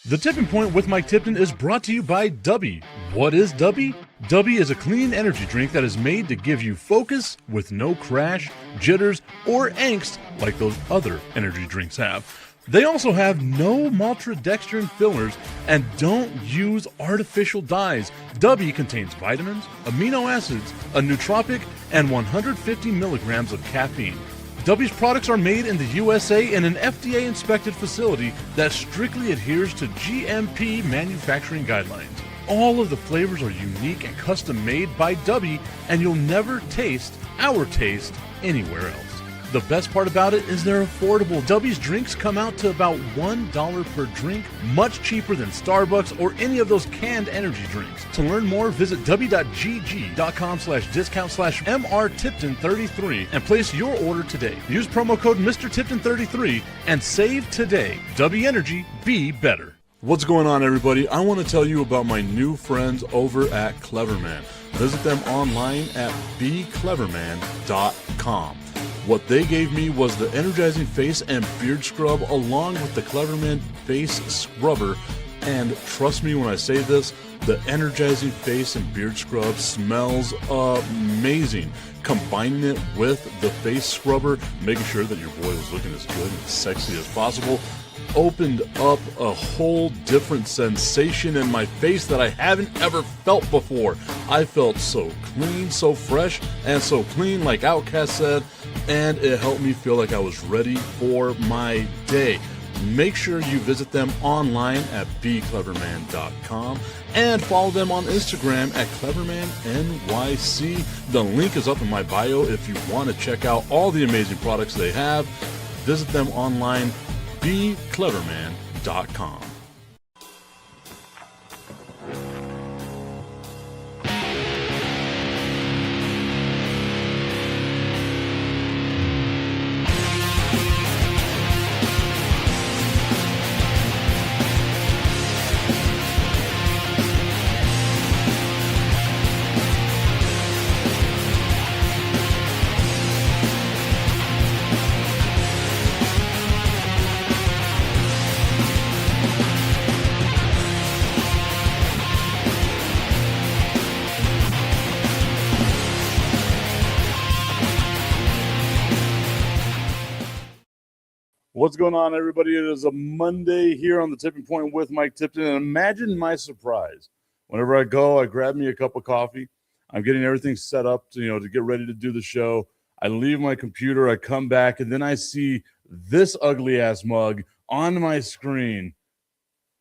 The Tipping Point with Mike Tipton is brought to you by Dubby. What is Dubby? Dubby is a clean energy drink that is made to give you focus with no crash, jitters, or angst like those other energy drinks have. They also have no maltodextrin fillers and don't use artificial dyes. Dubby contains vitamins, amino acids, a nootropic, and 150 milligrams of caffeine. Dubby's products are made in the USA in an FDA-inspected facility that strictly adheres to GMP manufacturing guidelines. All of the flavors are unique and custom-made by Dubby, and you'll never taste our taste anywhere else. The best part about it is they're affordable. Dubby's drinks come out to about $1 per drink, much cheaper than Starbucks or any of those canned energy drinks. To learn more, visit w.gg.com/discount/MRTipton33 and place your order today. Use promo code MrTipton33 and save today. Dubby Energy, be better. What's going on, everybody? I want to tell you about my new friends over at Cleverman. Visit them online at becleverman.com. What they gave me was the energizing face and beard scrub along with the Cleverman face scrubber. And trust me when I say this, the energizing face and beard scrub smells amazing. Combining it with the face scrubber, making sure that your boy was looking as good and sexy as possible, opened up a whole different sensation in my face that I haven't ever felt before. I felt so clean, so fresh, and so clean, like Outcast said, and it helped me feel like I was ready for my day. Make sure you visit them online at becleverman.com and follow them on Instagram at clevermannyc. The link is up in my bio if you want to check out all the amazing products they have. Visit them online, becleverman.com. What's going on, everybody? It is a Monday here on the Tipping Point with Mike Tipton, and imagine my surprise. Whenever I go, I grab me a cup of coffee. I'm getting everything set up to get ready to do the show. I leave my computer, I come back, and then I see this ugly-ass mug on my screen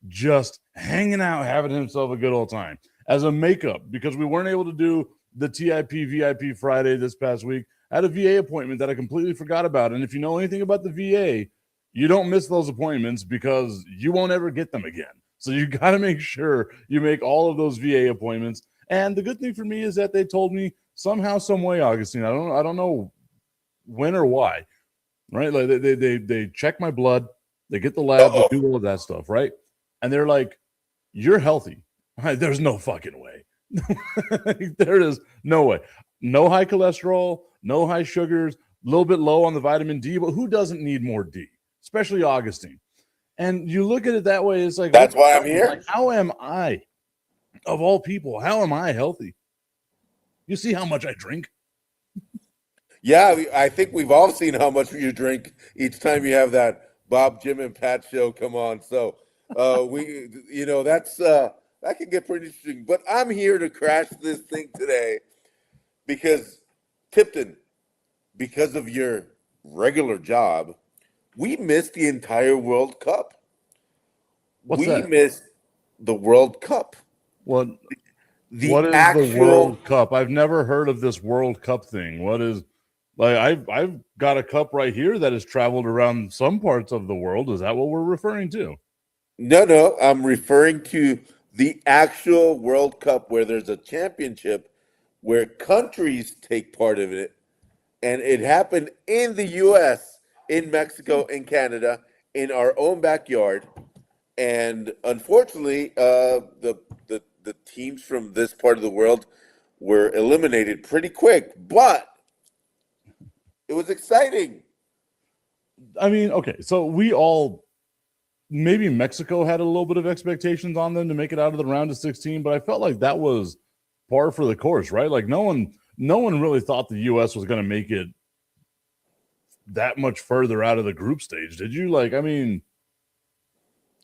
just hanging out, having himself a good old time. As a makeup, because we weren't able to do the TIP VIP Friday this past week, I had a VA appointment that I completely forgot about. And if you know anything about the VA, you don't miss those appointments because you won't ever get them again. So you got to make sure you make all of those VA appointments. And the good thing for me is that they told me somehow, some way, Augustine, I don't know when or why, right? Like they check my blood, they get the lab, they do all of that stuff, right? And they're like, "You're healthy." There's no fucking way. There is no way. No high cholesterol, no high sugars, a little bit low on the vitamin D, but who doesn't need more D? Especially Augustine. And you look at it that way, it's like, that's why I'm here. Like, how am I, of all people, how am I healthy? You see how much I drink? Yeah, I think we've all seen how much you drink each time you have that Bob, Jim, and Pat show come on. So that's that can get pretty interesting. But I'm here to crash this thing today because, Tipton, because of your regular job, we missed the entire World Cup. What's that? We missed the World Cup. What is the World Cup? I've never heard of this World Cup thing. What is, like, I've got a cup right here that has traveled around some parts of the world. Is that what we're referring to? No, I'm referring to the actual World Cup where there's a championship where countries take part of it. And it happened in the U.S., in Mexico, in Canada, in our own backyard. And unfortunately, the teams from this part of the world were eliminated pretty quick. But it was exciting. I mean, okay, so we all maybe Mexico had a little bit of expectations on them to make it out of the round of 16, but I felt like that was par for the course, right? Like no one really thought the U.S. was going to make it that much further out of the group stage. Did you? Like, I mean,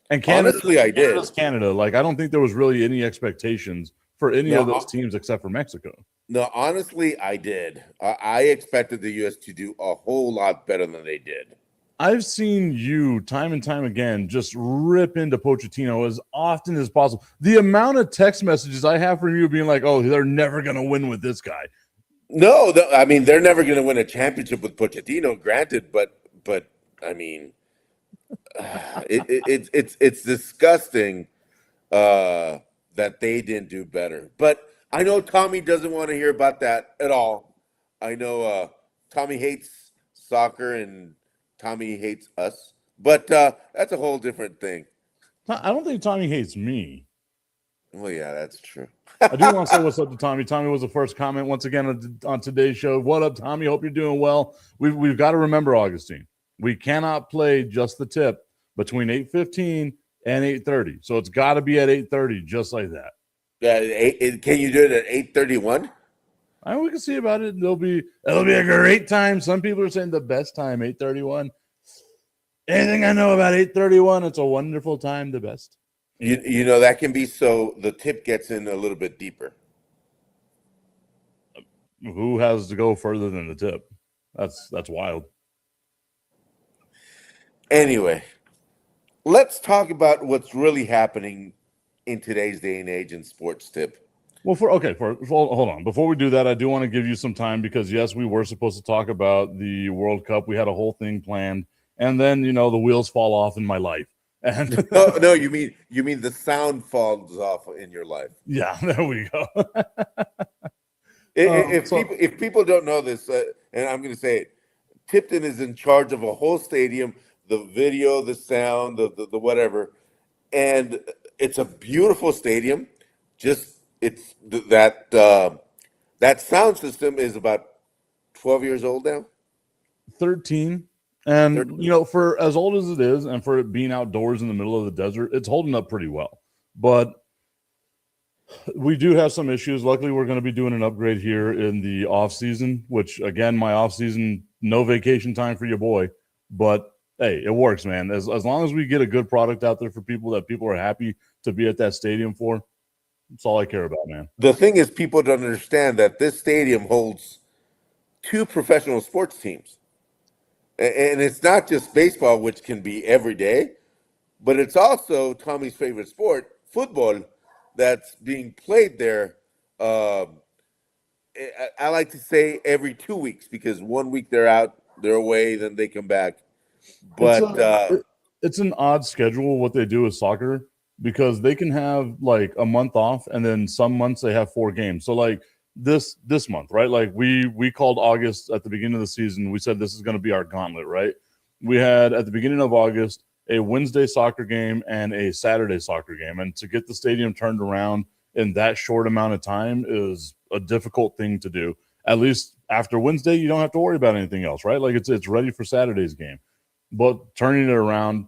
and Canada, Honestly, I did. Canada's Canada. Like, I don't think there was really any expectations for any of those teams except for Mexico. No, honestly, I did. I expected the U.S. to do a whole lot better than they did. I've seen you time and time again just rip into Pochettino as often as possible. The amount of text messages I have from you being like, "Oh, they're never going to win with this guy." No, I mean they're never going to win a championship with Pochettino. Granted, but I mean, it's disgusting that they didn't do better. But I know Tommy doesn't want to hear about that at all. I know Tommy hates soccer and Tommy hates us, but that's a whole different thing. I don't think Tommy hates me. Well, yeah, that's true. I do want to say what's up to Tommy. Tommy was the first comment once again on today's show. What up, Tommy? Hope you're doing well. We've got to remember, Augustine, we cannot play just the tip between 8:15 and 8:30. So it's got to be at 8:30, just like that. Yeah, can you do it at 8:31? We can see about it. It'll be a great time. Some people are saying the best time, 8:31. Anything I know about 8:31, it's a wonderful time, the best. You know that can be so the tip gets in a little bit deeper. Who has to go further than the tip? That's wild. Anyway, let's talk about what's really happening in today's day and age in sports tip. Well, hold on. Before we do that, I do want to give you some time because, yes, we were supposed to talk about the World Cup. We had a whole thing planned. And then, the wheels fall off in my life. And no, you mean the sound falls off in your life. Yeah, there we go. If people don't know this, and I'm going to say it, Tipton is in charge of a whole stadium, the video, the sound, the whatever. And it's a beautiful stadium. It's that sound system is about 12 years old now. 13. And, for as old as it is and for it being outdoors in the middle of the desert, it's holding up pretty well. But we do have some issues. Luckily, we're going to be doing an upgrade here in the off season, which, again, my off season, no vacation time for your boy. But, hey, it works, man. As long as we get a good product out there for people that people are happy to be at that stadium for, that's all I care about, man. The thing is, people don't understand that this stadium holds 2 professional sports teams. And it's not just baseball, which can be every day, but it's also Tommy's favorite sport, football, that's being played there. I like to say every 2 weeks because 1 week they're out, they're away, then they come back. But it's an odd schedule what they do with soccer because they can have like a month off and then some months they have 4 games. So like this month, right? Like we called August at the beginning of the season. We said this is going to be our gauntlet, right? We had at the beginning of August a Wednesday soccer game and a Saturday soccer game. And to get the stadium turned around in that short amount of time is a difficult thing to do. At least after Wednesday, you don't have to worry about anything else, right? Like it's ready for Saturday's game. But turning it around,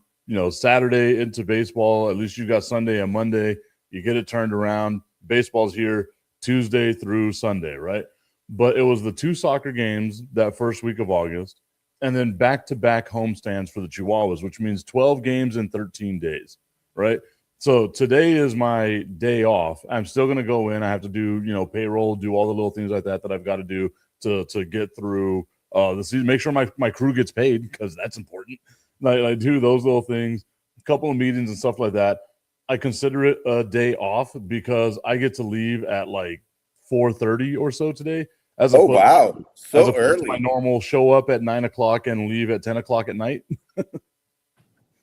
Saturday into baseball, at least you got Sunday and Monday, you get it turned around. Baseball's here Tuesday through Sunday, right? But it was the 2 soccer games that first week of August, and then back-to-back homestands for the Chihuahuas, which means 12 games in 13 days, right? So today is my day off. I'm still going to go in. I have to do, payroll, do all the little things like that I've got to do to get through the season, make sure my crew gets paid because that's important. I do those little things, a couple of meetings and stuff like that. I consider it a day off because I get to leave at like 4:30 or so today. Wow, so early. My normal show up at 9 o'clock and leave at 10 o'clock at night.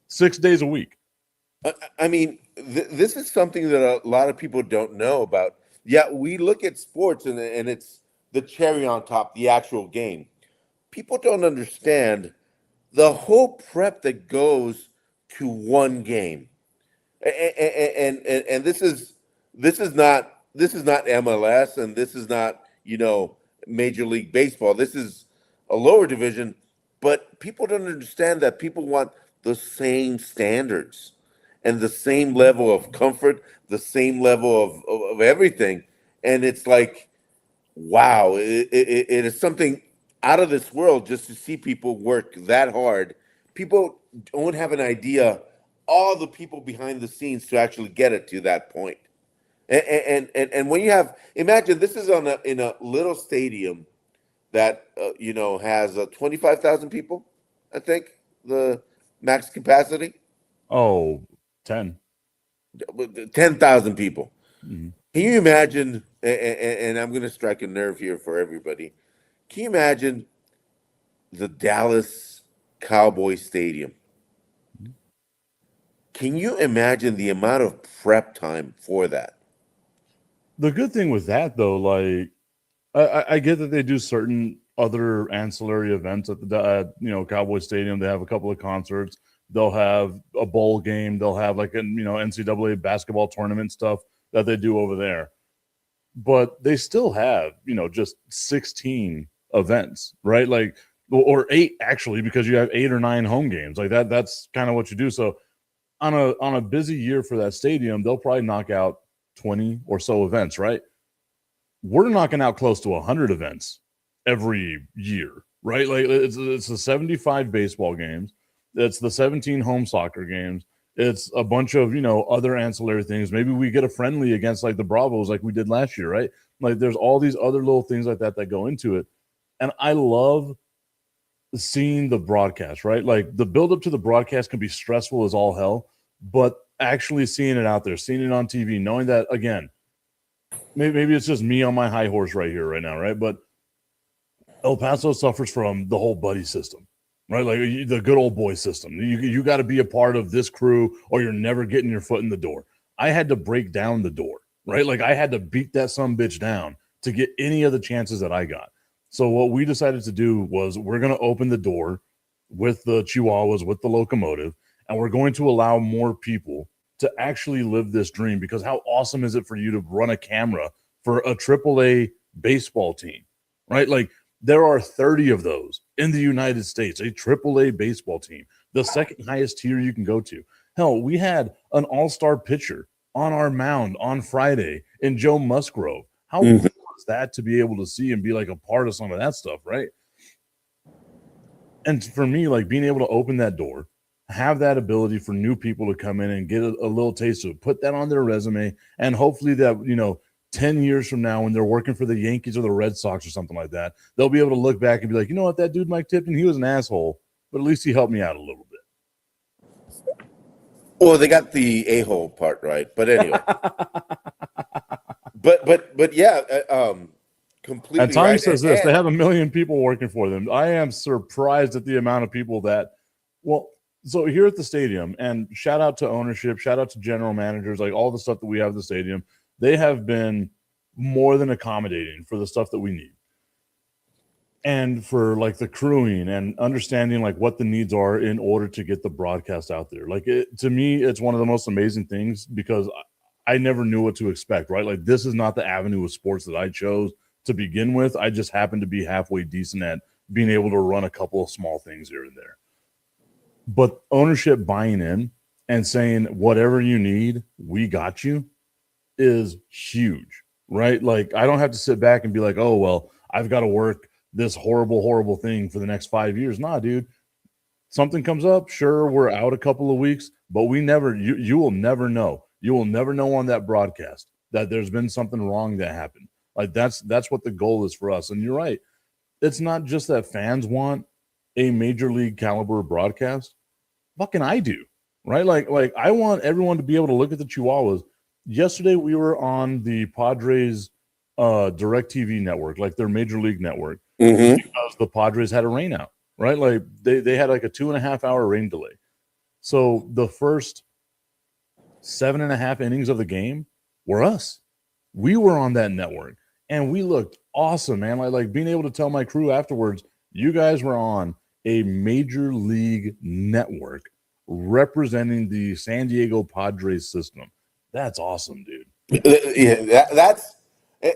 6 days a week. I mean, this is something that a lot of people don't know about. Yeah, we look at sports and it's the cherry on top, the actual game. People don't understand the whole prep that goes to one game. And this is not MLS and this is not, Major League Baseball. This is a lower division, but people don't understand that people want the same standards. and the same level of comfort, the same level of everything. And it's like, wow, it is something out of this world just to see people work that hard. People don't have an idea all the people behind the scenes to actually get it to that point. And when you have, imagine this is in a little stadium that has 25,000 people, I think the max capacity. Oh, 10. 10,000 people. Mhm. Can you imagine? And I'm going to strike a nerve here for everybody. Can you imagine the Dallas Cowboy Stadium? Can you imagine the amount of prep time for that? The good thing with that, though, like I get that they do certain other ancillary events at the Cowboy Stadium. They have a couple of concerts. They'll have a bowl game. They'll have like a NCAA basketball tournament stuff that they do over there. But they still have just 16 events, right? Like or 8 actually, because you have 8 or 9 home games. Like that. That's kind of what you do. So on a busy year for that stadium, they'll probably knock out 20 or so events, right? We're knocking out close to 100 events every year, right? Like it's the 75 baseball games, it's the 17 home soccer games, it's a bunch of other ancillary things. Maybe we get a friendly against like the Bravos, like we did last year, right? Like there's all these other little things like that that go into it, and I love seeing the broadcast, right? Like the build up to the broadcast can be stressful as all hell, but actually seeing it out there, seeing it on TV, knowing that again, maybe it's just me on my high horse right here, right now, right? But El Paso suffers from the whole buddy system, right? Like the good old boy system. You got to be a part of this crew, or you're never getting your foot in the door. I had to break down the door, right? Like I had to beat that some bitch down to get any of the chances that I got. So what we decided to do was we're going to open the door with the Chihuahuas, with the locomotive, and we're going to allow more people to actually live this dream. Because how awesome is it for you to run a camera for a AAA baseball team, right? Like there are 30 of those in the United States, a AAA baseball team, the second highest tier you can go to. Hell, we had an all-star pitcher on our mound on Friday in Joe Musgrove. How cool is that to be able to see and be like a part of some of that stuff, right? And for me, like being able to open that door, have that ability for new people to come in and get a little taste of it, put that on their resume, and hopefully that 10 years from now when they're working for the Yankees or the Red Sox or something like that, they'll be able to look back and be like, you know what, that dude Mike Tipton, he was an asshole, but at least he helped me out a little bit. Well, they got the a-hole part right, but anyway. but yeah, completely And Tommy right. says this: they have 1 million people working for them. I am surprised at the amount of people that. Well, so here at the stadium, and shout out to ownership, shout out to general managers, like all the stuff that we have at the stadium. They have been more than accommodating for the stuff that we need, and for like the crewing and understanding like what the needs are in order to get the broadcast out there. Like to me, it's one of the most amazing things because I never knew what to expect. Right, like this is not the avenue of sports that I chose to begin with. I just happened to be halfway decent at being able to run a couple of small things here and there. But ownership buying in and saying, whatever you need, we got you, is huge, right? Like I don't have to sit back and be like, oh, well, I've got to work this horrible, horrible thing for the next 5 years. Nah, dude, something comes up. Sure, we're out a couple of weeks, but you will never know. You will never know on that broadcast that there's been something wrong that happened. Like that's what the goal is for us. And you're right. It's not just that fans want a major league caliber broadcast. Fucking I do, right? Like I want everyone to be able to look at the Chihuahuas. Yesterday we were on the Padres direct TV network, like their major league network, because the Padres had a rain out, right? Like they had like a 2.5 hour rain delay. So the first 7.5 innings of the game were us. We were on that network and we looked awesome, man. Like being able to tell my crew afterwards, you guys were on a major league network representing the San Diego Padres system. That's awesome, dude. Yeah, that's,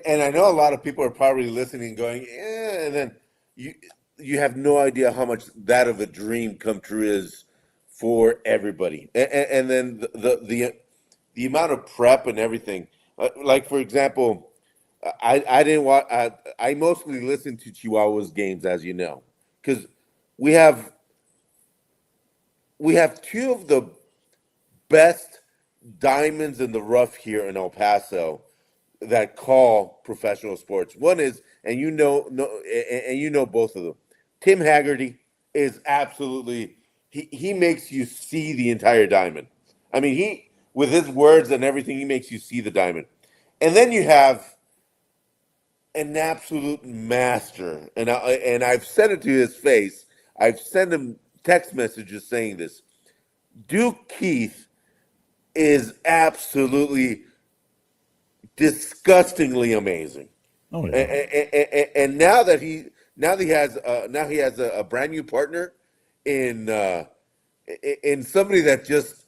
and I know a lot of people are probably listening going, yeah, and then you have no idea how much that of a dream come true is for everybody. And then the amount of prep and everything. Like for example, I didn't watch. I mostly listen to Chihuahuas games, as you know, because we have two of the best diamonds in the rough here in El Paso that call professional sports. One is, and you know both of them. Tim Haggerty is absolutely he makes you see the entire diamond. I mean, he with his words and everything, he makes you see the diamond. And then you have an absolute master, and I've said it to his face. I've sent him text messages saying this. Duke Keith is absolutely disgustingly amazing. Oh yeah. And now that he has a brand new partner in somebody that just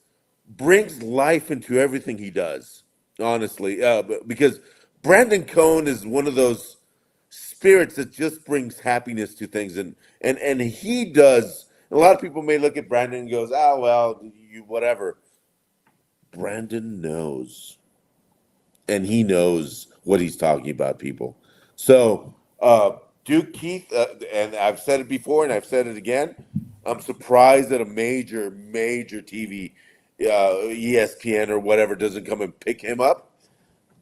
brings life into everything he does. Honestly, because Brandon Cohn is one of those spirits that just brings happiness to things, and he does. A lot of people may look at Brandon and goes, "Oh well, you whatever." Brandon knows, and he knows what he's talking about, people. So, Duke Keith, and I've said it before, and I've said it again. I'm surprised that a major TV, ESPN or whatever, doesn't come and pick him up.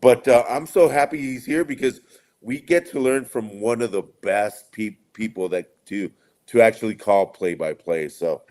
But I'm so happy he's here because we get to learn from one of the best people that to actually call play by play. So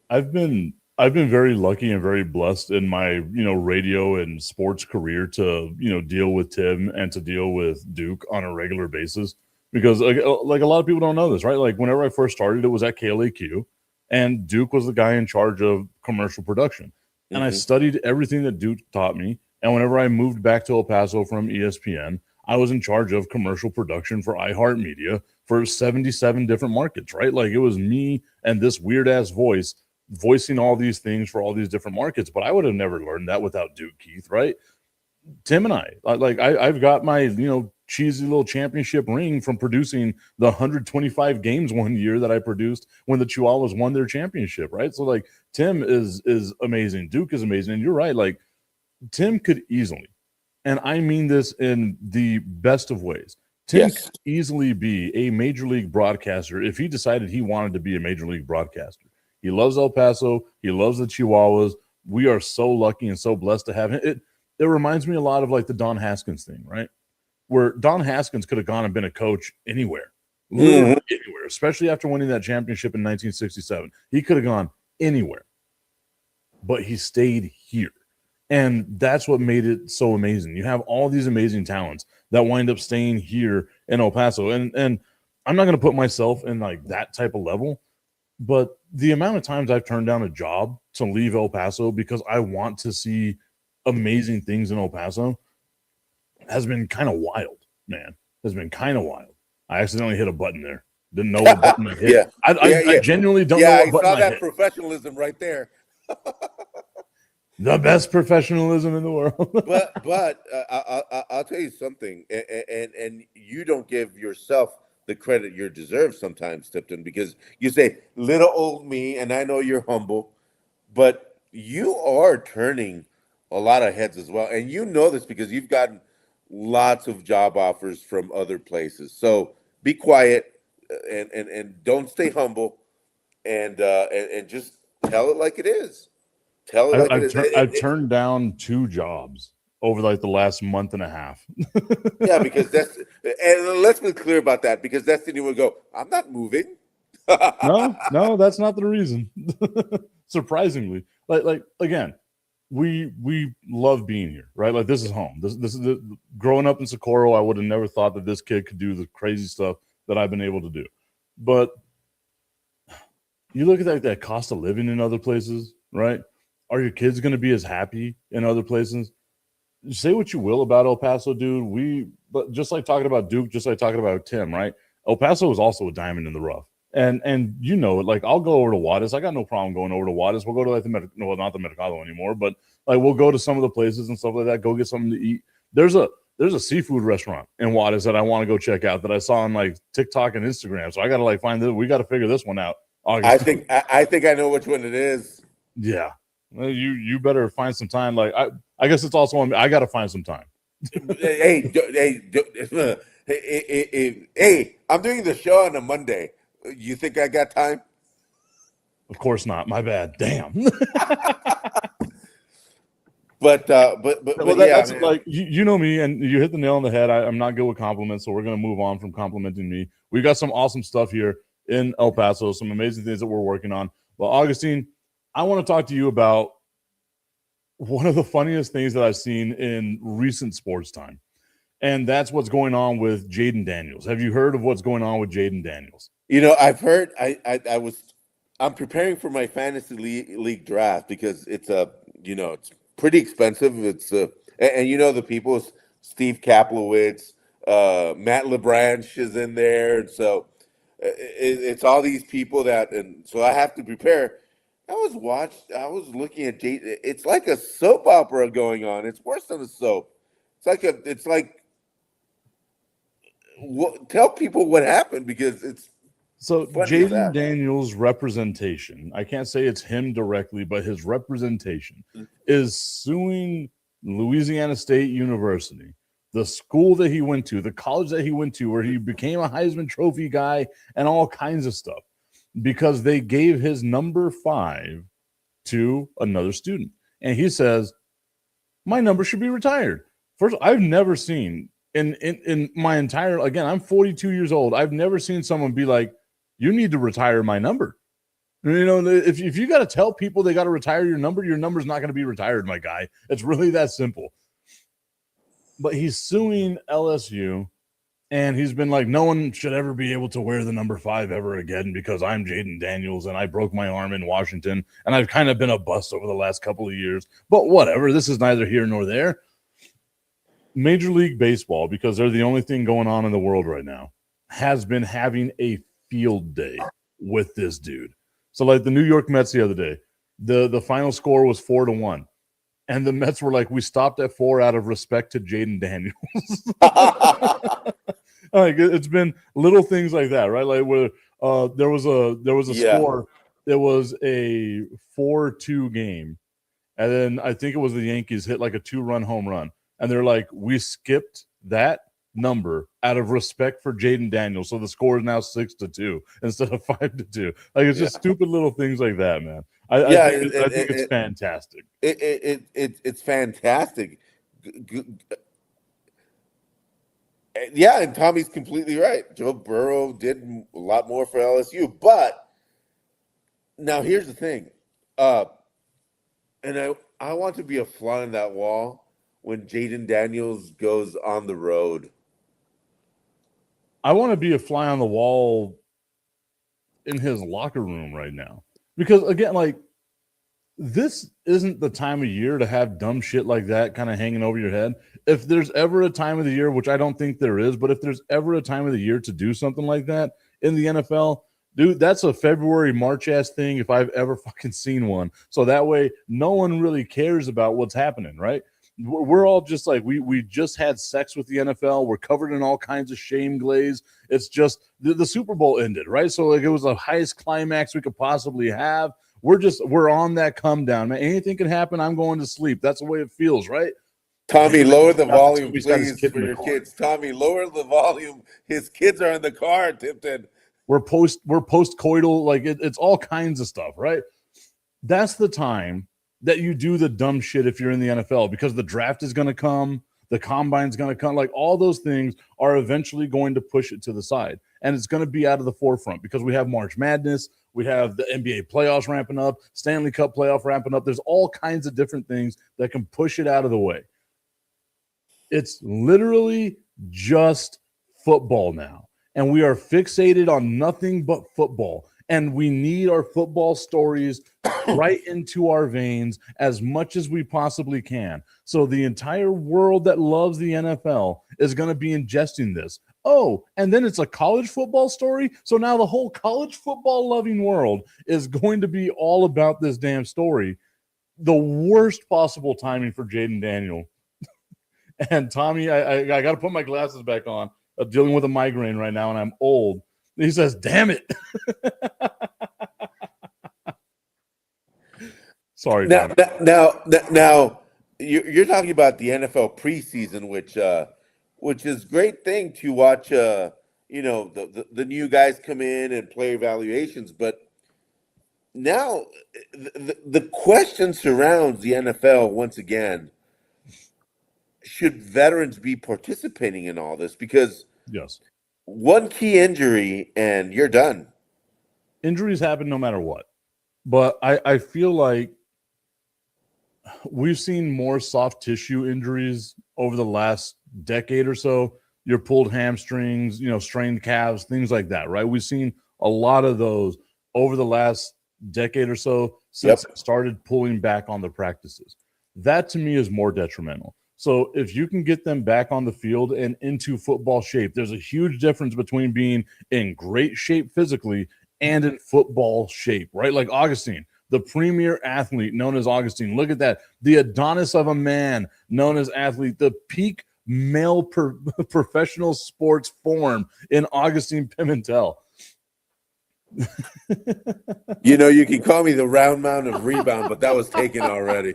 I've been very lucky and very blessed in my, radio and sports career to, deal with Tim and to deal with Duke on a regular basis because like a lot of people don't know this, right? Like whenever I first started, it was at KLAQ and Duke was the guy in charge of commercial production. And I studied everything that Duke taught me. And whenever I moved back to El Paso from ESPN, I was in charge of commercial production for iHeartMedia for 77 different markets, right? Like it was me and this weird ass voice voicing all these things for all these different markets, but I would have never learned that without Duke Keith, right? Tim and I've got my, cheesy little championship ring from producing the 125 games one year that I produced when the Chihuahuas won their championship, right? So like Tim is amazing. Duke is amazing. And you're right. Like Tim could easily, and I mean this in the best of ways, Tim could easily be a major league broadcaster if he decided he wanted to be a major league broadcaster. He loves El Paso. He loves the Chihuahuas. We are so lucky and so blessed to have him. It reminds me a lot of like the Don Haskins thing, right? Where Don Haskins could have gone and been a coach anywhere, literally anywhere, especially after winning that championship in 1967. He could have gone anywhere, but he stayed here. And that's what made it so amazing. You have all these amazing talents that wind up staying here in El Paso. And I'm not going to put myself in like that type of level, but the amount of times I've turned down a job to leave El Paso because I want to see amazing things in El Paso has been kind of wild, man. Has been kind of wild. I accidentally hit a button there. Didn't know what button I hit. I genuinely don't know what button I hit. I saw that professionalism right there. The best professionalism in the world. but I'll tell you something, and you don't give yourself the credit you deserve sometimes, Tipton, because you say little old me, and I know you're humble, but you are turning a lot of heads as well, and you know this because you've gotten lots of job offers from other places. So be quiet and don't stay humble, and just tell it like it is. Tell it like it is. I've turned down 2 jobs over like the last month and a half. Yeah, because and let's be clear about that, because Destiny would go, I'm not moving. No, that's not the reason. Surprisingly, like again, we love being here, right? Like this is home. This is growing up in Socorro. I would have never thought that this kid could do the crazy stuff that I've been able to do. But you look at that cost of living in other places, right? Are your kids going to be as happy in other places? Say what you will about El Paso, dude. But just like talking about Duke, just like talking about Tim, right? El Paso is also a diamond in the rough. And like I'll go over to Juarez. I got no problem going over to Juarez. We'll go to like not the Mercado anymore, but like we'll go to some of the places and stuff like that. Go get something to eat. There's a seafood restaurant in Juarez that I want to go check out that I saw on like TikTok and Instagram. So I got to like find this. We got to figure this one out August. I think I know which one it is. Yeah. Well, you better find some time. Like I guess it's also on me. I got to find some time. Hey, hey, I'm doing the show on a Monday. You think I got time? Of course not. My bad. Damn. But Well, yeah, that's man. like you know me, and you hit the nail on the head. I'm not good with compliments, so we're gonna move on from complimenting me. We got some awesome stuff here in El Paso, some amazing things that we're working on. Well, Augustine, I want to talk to you about one of the funniest things that I've seen in recent sports time, and that's what's going on with Jaden Daniels. Have you heard of what's going on with Jaden Daniels? You know, I've heard. I'm preparing for my fantasy league draft because it's it's pretty expensive. And you know the people, Steve Kaplowitz, Matt LeBranch is in there, and so it's all these people and so I have to prepare. I was looking at it's like a soap opera going on. It's worse than a soap. It's like tell people what happened because it's So funny as Jaden that. Daniels' representation, I can't say it's him directly, but his representation is suing Louisiana State University, the school that he went to, the college that he went to, where he became a Heisman Trophy guy and all kinds of stuff, because they gave his number 5 to another student. And he says, my number should be retired. First, I've never seen in my entire, again, I'm 42 years old. I've never seen someone be like, you need to retire my number. You know, if you got to tell people they got to retire your number's not going to be retired, my guy. It's really that simple. But he's suing LSU, and he's been like, no one should ever be able to wear the number 5 ever again because I'm Jaden Daniels and I broke my arm in Washington and I've kind of been a bust over the last couple of years. But whatever, this is neither here nor there. Major League Baseball, because they're the only thing going on in the world right now, has been having a field day with this dude. So like the New York Mets the other day, the final score was 4-1. And the Mets were like, we stopped at 4 out of respect to Jaden Daniels. Like it's been little things like that, right? Like where there was a score, there was a 4-2 game, and then I think it was the Yankees hit like a 2-run home run, and they're like, we skipped that number out of respect for Jaden Daniels, so the score is now 6-2 instead of 5-2. Like it's just stupid little things like that, man. I think it's fantastic. It's fantastic. Yeah, and Tommy's completely right. Joe Burrow did a lot more for LSU, but now here's the thing, and I want to be a fly on that wall when Jaden Daniels goes on the road. I want to be a fly on the wall in his locker room right now, because again, like, this isn't the time of year to have dumb shit like that kind of hanging over your head. If there's ever a time of the year, which I don't think there is, but if there's ever a time of the year to do something like that in the NFL, dude, that's a February, March ass thing if I've ever fucking seen one. So that way, no one really cares about what's happening, right? We're all just like, we just had sex with the NFL. We're covered in all kinds of shame glaze. It's just the Super Bowl ended, right? So like it was the highest climax we could possibly have. We're on that come down, man. Anything can happen. I'm going to sleep. That's the way it feels, right? Tommy, lower the volume, He's got his please, kid for in the your car. kids. Tommy, lower the volume. His kids are in the car, Tipton. We're post-coital, like it's all kinds of stuff, right? That's the time that you do the dumb shit if you're in the NFL, because the draft is going to come, the combine's going to come, like all those things are eventually going to push it to the side, and it's going to be out of the forefront because we have March Madness, we have the NBA playoffs ramping up, Stanley Cup playoff ramping up. There's all kinds of different things that can push it out of the way. It's literally just football now, and we are fixated on nothing but football, and we need our football stories right into our veins as much as we possibly can. So the entire world that loves the NFL is going to be ingesting this. Oh, and then it's a college football story. So now the whole college football loving world is going to be all about this damn story. The worst possible timing for Jaden Daniel. And Tommy, I got to put my glasses back on. I'm dealing with a migraine right now, and I'm old. He says, damn it. Sorry, Now, Tom. now, you're talking about the NFL preseason, which is a great thing to watch. The new guys come in and play evaluations, but now the question surrounds the NFL once again. Should veterans be participating in all this? Because Yes. one key injury and you're done. Injuries happen no matter what. But I feel like we've seen more soft tissue injuries over the last decade or so. Your pulled hamstrings, strained calves, things like that, right? We've seen a lot of those over the last decade or so since it started pulling back on the practices. That to me is more detrimental. So if you can get them back on the field and into football shape, there's a huge difference between being in great shape physically and in football shape, right? Like Augustine, the premier athlete known as Augustine. Look at that. The Adonis of a man known as athlete, the peak male professional sports form in Augustine Pimentel. You can call me the round mound of rebound, but that was taken already.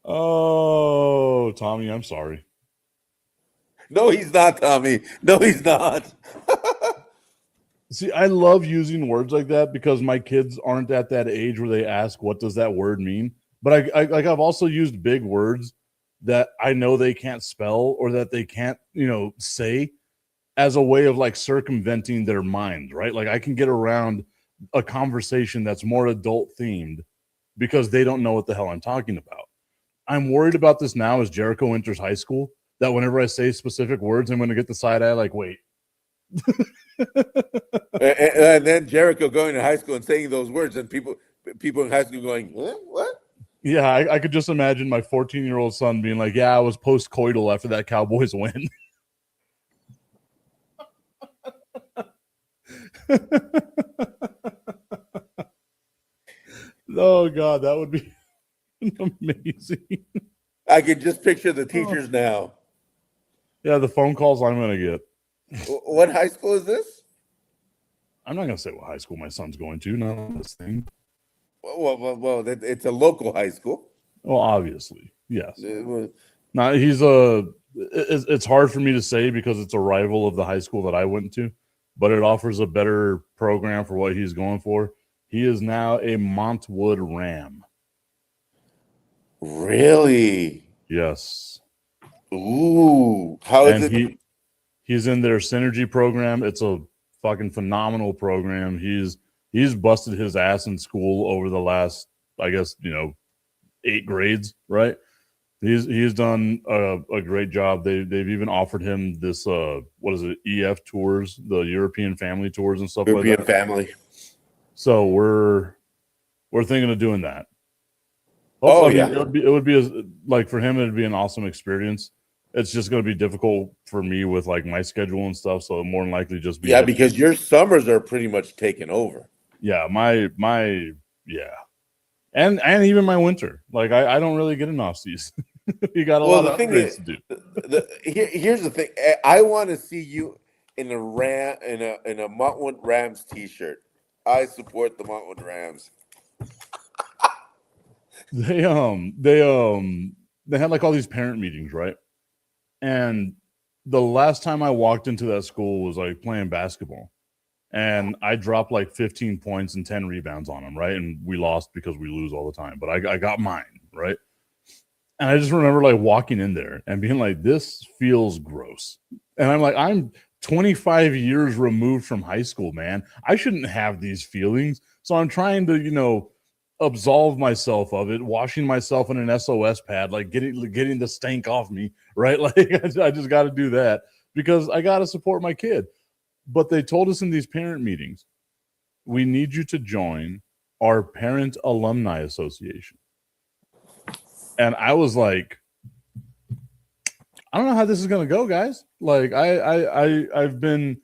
Oh, Tommy, I'm sorry. No, he's not, Tommy. No, he's not. See, I love using words like that because my kids aren't at that age where they ask, what does that word mean? But I've also used big words that I know they can't spell or that they can't, say as a way of like circumventing their mind, right? Like I can get around a conversation that's more adult themed because they don't know what the hell I'm talking about. I'm worried about this now as Jericho enters high school, that whenever I say specific words, I'm going to get the side eye like, wait. and then Jericho going to high school and saying those words, and people in high school going, what? Yeah, I could just imagine my 14-year-old son being like, yeah, I was post-coital after that Cowboys win. Oh, God, that would be amazing. I can just picture the teachers now. Yeah, the phone calls I'm going to get. What high school is this? I'm not going to say what high school my son's going to. Not on this thing. Well, it's a local high school. Well, obviously, yes. Now it's hard for me to say because it's a rival of the high school that I went to, but it offers a better program for what he's going for. He is now a Montwood Ram. Really? Yes. Ooh, how is it? He's in their synergy program. It's a fucking phenomenal program. He's busted his ass in school over the last, I guess, 8 grades, right? He's done a great job. They've even offered him this what is it, EF tours, the European family tours and stuff like that. European family. So we're thinking of doing that. Hopefully, it would be like for him it'd be an awesome experience. It's just going to be difficult for me with like my schedule and stuff. So more than likely just be because your summers are pretty much taken over. Yeah, and even my winter. Like I don't really get an off season. You got a lot of upgrades to do. Here's the thing. I want to see you in a Montwood Rams t-shirt. I support the Montwood Rams. They had like all these parent meetings, right? And the last time I walked into that school was like playing basketball. And I dropped like 15 points and 10 rebounds on them, right? And we lost because we lose all the time. But I got mine, right? And I just remember like walking in there and being like, this feels gross. And I'm like, I'm 25 years removed from high school, man. I shouldn't have these feelings. So I'm trying to, absolve myself of it, washing myself in an SOS pad, like getting the stank off me, right? Like I just got to do that because I got to support my kid. But they told us in these parent meetings, we need you to join our parent alumni association. And I was like, I don't know how this is going to go, guys. Like I've been,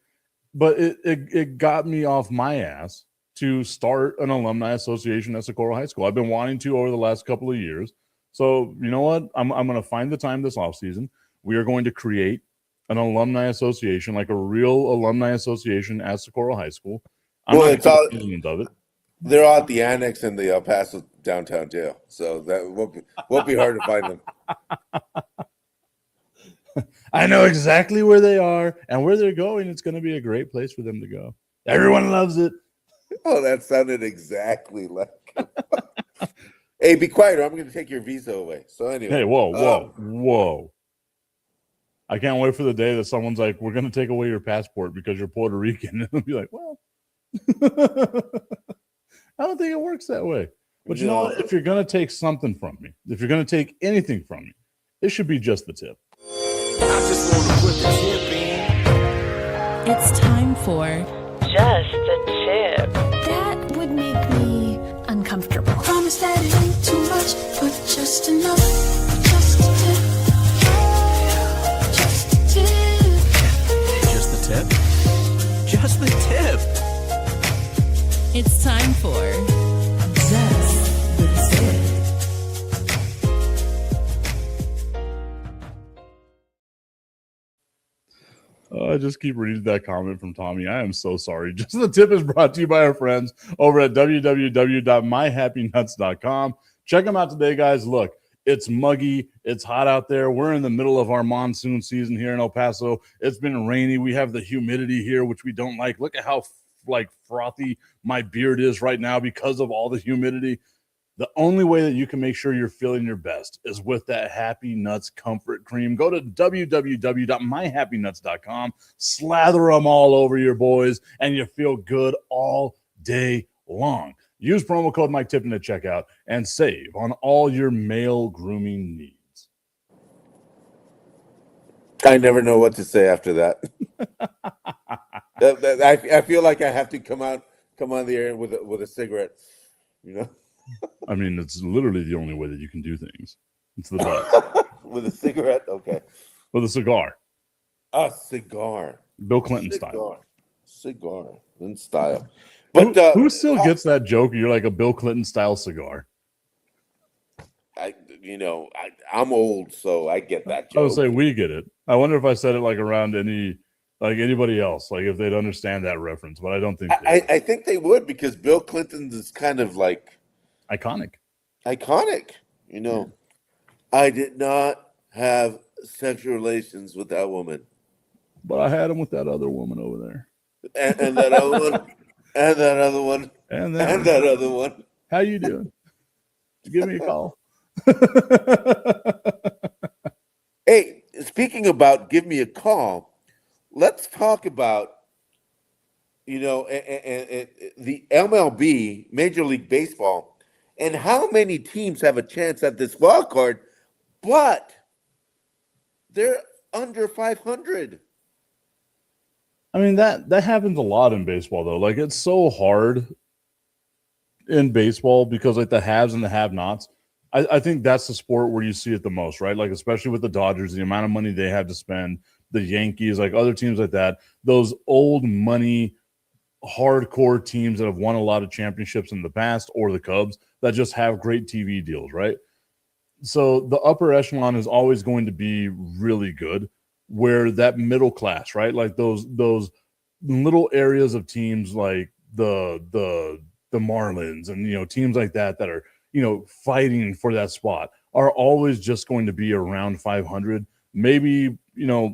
but it got me off my ass to start an alumni association at Socorro High School. I've been wanting to over the last couple of years. So you know what? I'm going to find the time this off season. We are going to create an alumni association, like a real alumni association at Socorro High School. I'm Well, not it's all president of it. they're all at the annex in the El Paso downtown jail, so that won't be hard to find them. I know exactly where they are and where they're going. It's going to be a great place for them to go. Everyone loves it. Oh, that sounded exactly like. Hey, be quiet, or I'm going to take your visa away. So anyway, Hey, whoa. I can't wait for the day that someone's like, we're going to take away your passport because you're Puerto Rican. And I'll be like, well, I don't think it works that way. But you know what? If you're going to take something from me, if you're going to take anything from me, it should be just the tip. I just want to put the tip in. It's time for Just the tip. That would make me uncomfortable. Promise that it ain't too much, but just enough. Just a tip. Just a tip. Just the tip. Just the tip. It's time for Just the Tip. I just keep reading that comment from Tommy. I am so sorry. Just the tip is brought to you by our friends over at www.myhappynuts.com. Check them out today, guys. Look, it's muggy. It's hot out there. We're in the middle of our monsoon season here in El Paso. It's been rainy. We have the humidity here, which we don't like. Look at how frothy my beard is right now because of all the humidity. The only way that you can make sure you're feeling your best is with that Happy Nuts Comfort Cream. Go to www.myhappynuts.com, slather them all over your boys, and you feel good all day long. Use promo code Mike Tipton at checkout and save on all your male grooming needs. I never know what to say after that. I feel like I have to come on the air with a cigarette, you know. I mean, it's literally the only way that you can do things. It's the best. With a cigarette, okay. With a cigar. A cigar. Bill Clinton style. Cigar in style. But who still gets that joke? You're like a Bill Clinton style cigar. I'm old, so I get that joke. I would say we get it. I wonder if I said it like around anybody else, like if they'd understand that reference, but I don't think I think they would, because Bill Clinton is kind of like iconic. You know, I did not have sexual relations with that woman, but I had them with that other woman over there, and that other one, and that other one, and that other one. How you doing? Give me a call. Hey, speaking about give me a call, let's talk about the MLB, Major League Baseball. And how many teams have a chance at this wild card, but they're under 500? I mean, that happens a lot in baseball, though. Like, it's so hard in baseball because, like, the haves and the have-nots. I think that's the sport where you see it the most, right? Like, especially with the Dodgers, the amount of money they have to spend, the Yankees, like other teams like that, those old money, hardcore teams that have won a lot of championships in the past, or the Cubs that just have great TV deals, right? So the upper echelon is always going to be really good, where that middle class, right? Like those little areas of teams like the Marlins and, teams like that are, fighting for that spot are always just going to be around 500. Maybe,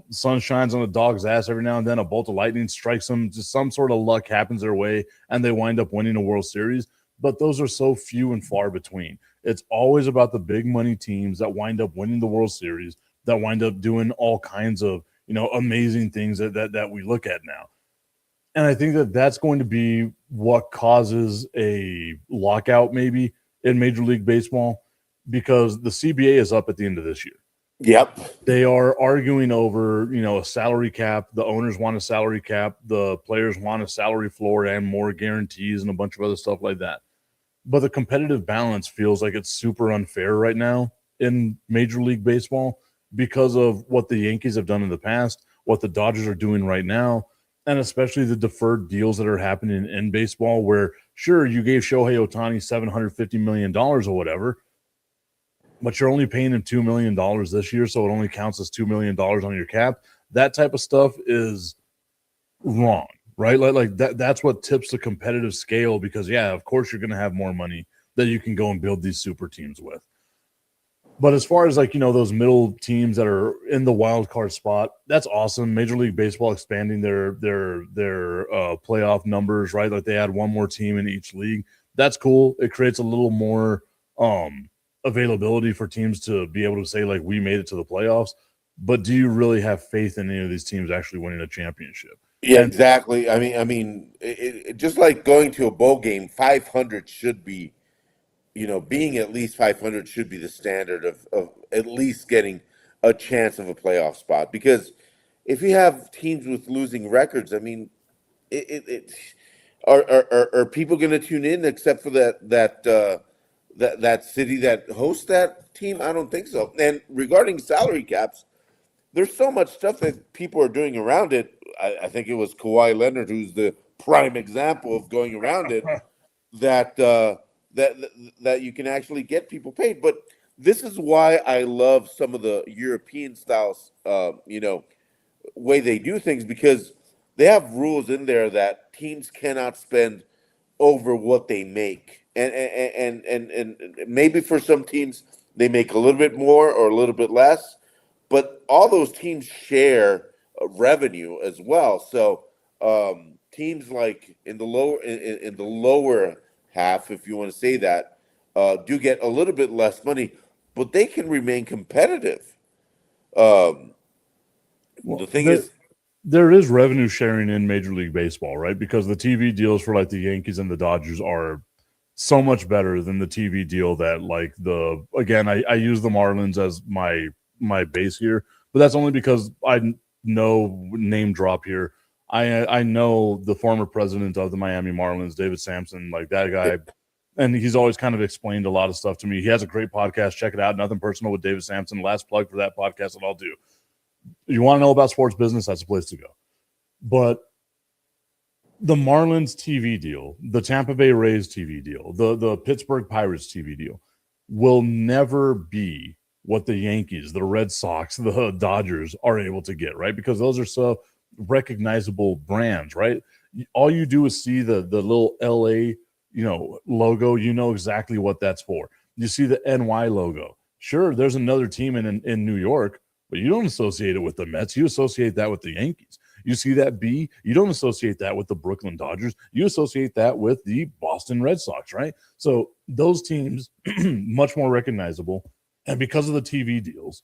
sun shines on a dog's ass every now and then, a bolt of lightning strikes them, just some sort of luck happens their way, and they wind up winning a World Series. But those are so few and far between. It's always about the big money teams that wind up winning the World Series, that wind up doing all kinds of, amazing things that we look at now. And I think that that's going to be what causes a lockout maybe in Major League Baseball, because the CBA is up at the end of this year. Yep. They are arguing over, a salary cap. The owners want a salary cap. The players want a salary floor and more guarantees and a bunch of other stuff like that. But the competitive balance feels like it's super unfair right now in Major League Baseball because of what the Yankees have done in the past, what the Dodgers are doing right now, and especially the deferred deals that are happening in baseball, where, sure, you gave Shohei Ohtani $750 million or whatever, but you're only paying him $2 million this year, so it only counts as $2 million on your cap. that type of stuff is wrong, right? Like that's what tips the competitive scale, because yeah, of course you're going to have more money that you can go and build these super teams with. But as far as like, those middle teams that are in the wild card spot, that's awesome. Major League Baseball expanding their playoff numbers, right? Like they add one more team in each league. That's cool. It creates a little more availability for teams to be able to say like we made it to the playoffs. But do you really have faith in any of these teams actually winning a championship? Yeah, And exactly. Just like going to a bowl game, 500 should be, being at least 500 should be the standard of at least getting a chance of a playoff spot. Because if you have teams with losing records, I mean, are people going to tune in except for that city that hosts that team? I don't think so. And regarding salary caps, there's so much stuff that people are doing around it. I think it was Kawhi Leonard who's the prime example of going around it. That that you can actually get people paid. But this is why I love some of the European styles, way they do things, because they have rules in there that teams cannot spend over what they make, and maybe for some teams they make a little bit more or a little bit less, but all those teams share revenue as well. So teams like in the lower half, if you want to say that, do get a little bit less money, but they can remain competitive. The thing is, there is revenue sharing in Major League Baseball, right? Because the TV deals for like the Yankees and the Dodgers are so much better than the TV deal that like I use the Marlins as my base here, but that's only because I know, name drop here, I know the former president of the Miami Marlins, David Sampson, like that guy, and he's always kind of explained a lot of stuff to me. He has a great podcast. Check it out. Nothing Personal with David Sampson. Last plug for that podcast that I'll do. You want to know about sports business, that's the place to go. But the Marlins TV deal, the Tampa Bay Rays TV deal, the Pittsburgh Pirates TV deal will never be what the Yankees, the Red Sox, the Dodgers are able to get, right? Because those are so recognizable brands, right? All you do is see the little LA, logo, exactly what that's for. You see the NY logo. Sure, there's another team in New York, but you don't associate it with the Mets. You associate that with the Yankees. You see that B, you don't associate that with the Brooklyn Dodgers. You associate that with the Boston Red Sox, right? So those teams, much more recognizable. And because of the TV deals,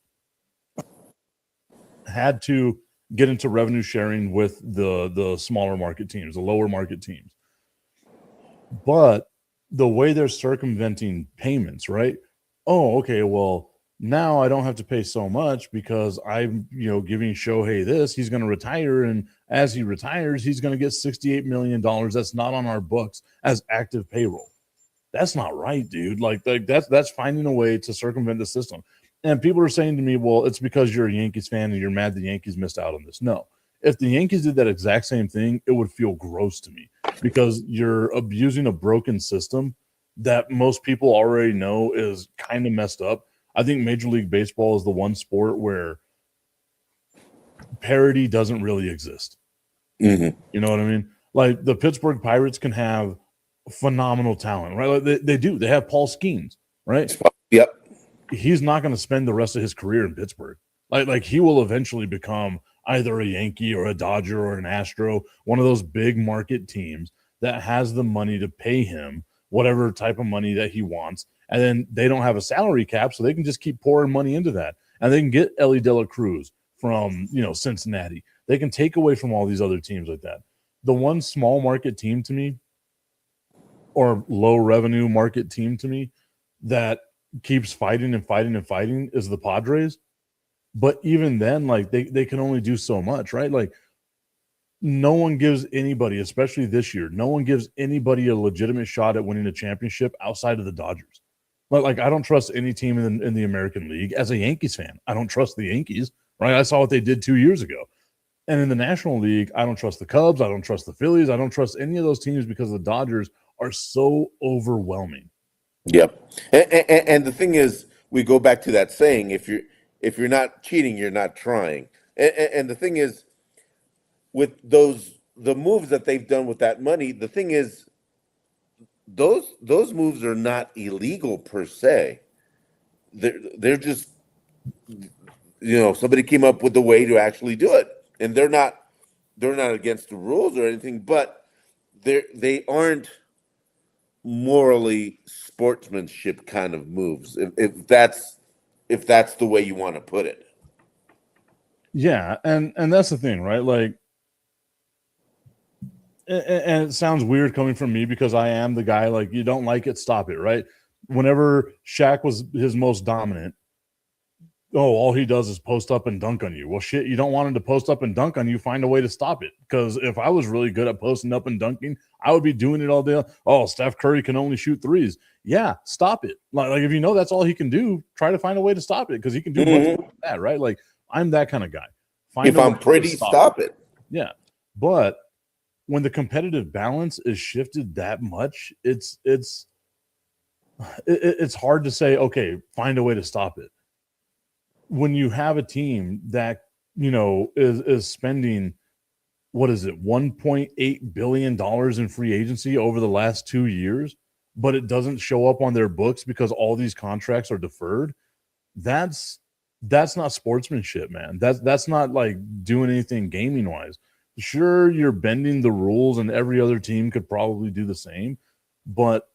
had to get into revenue sharing with the smaller market teams, the lower market teams. But the way they're circumventing payments, right? Oh, okay, well, now I don't have to pay so much because I'm, giving Shohei this. He's going to retire, and as he retires, he's going to get $68 million. That's not on our books as active payroll. That's not right, dude. Like that's finding a way to circumvent the system. And people are saying to me, well, it's because you're a Yankees fan and you're mad the Yankees missed out on this. No. If the Yankees did that exact same thing, it would feel gross to me because you're abusing a broken system that most people already know is kind of messed up. I think Major League Baseball is the one sport where parity doesn't really exist. mm-hmm. You know what I mean? Like the Pittsburgh Pirates can have phenomenal talent, right? Like they do. They have Paul Skeens, right? Yep. He's not going to spend the rest of his career in Pittsburgh. Like he will eventually become either a Yankee or a Dodger or an Astro, one of those big market teams that has the money to pay him whatever type of money that he wants. And then they don't have a salary cap, so they can just keep pouring money into that. And they can get Ellie De La Cruz from, Cincinnati. They can take away from all these other teams like that. The one small market team to me, or low revenue market team to me, that keeps fighting and fighting and fighting is the Padres. But even then, like they can only do so much, right? Like no one gives anybody, especially this year, no one gives anybody a legitimate shot at winning a championship outside of the Dodgers. Like I don't trust any team in the American League. As a Yankees fan, I don't trust the Yankees, right? I saw what they did 2 years ago. And in the National League, I don't trust the Cubs. I don't trust the Phillies. I don't trust any of those teams because the Dodgers are so overwhelming. Yep. And the thing is, we go back to that saying: if you're not cheating, you're not trying. And the thing is, with the moves that they've done with that money, the thing is, those moves are not illegal per se. They're just, somebody came up with a way to actually do it, and they're not against the rules or anything, but they aren't morally sportsmanship kind of moves, if that's the way you want to put it. Yeah, and that's the thing, right? Like, and it sounds weird coming from me because I am the guy, like, you don't like it, stop it, right? Whenever Shaq was his most dominant, all he does is post up and dunk on you. Well, shit, you don't want him to post up and dunk on you, find a way to stop it. Because if I was really good at posting up and dunking, I would be doing it all day. Oh, Steph Curry can only shoot threes. Yeah, stop it. Like if you know that's all he can do, try to find a way to stop it, because he can do much more than that, right? Like, I'm that kind of guy. If I'm pretty, stop it. Yeah. But when the competitive balance is shifted that much, it's hard to say, okay, find a way to stop it. When you have a team that, is spending, what is it, $1.8 billion in free agency over the last 2 years, but it doesn't show up on their books because all these contracts are deferred, that's not sportsmanship, man. That's not like doing anything gaming wise. Sure, you're bending the rules and every other team could probably do the same, but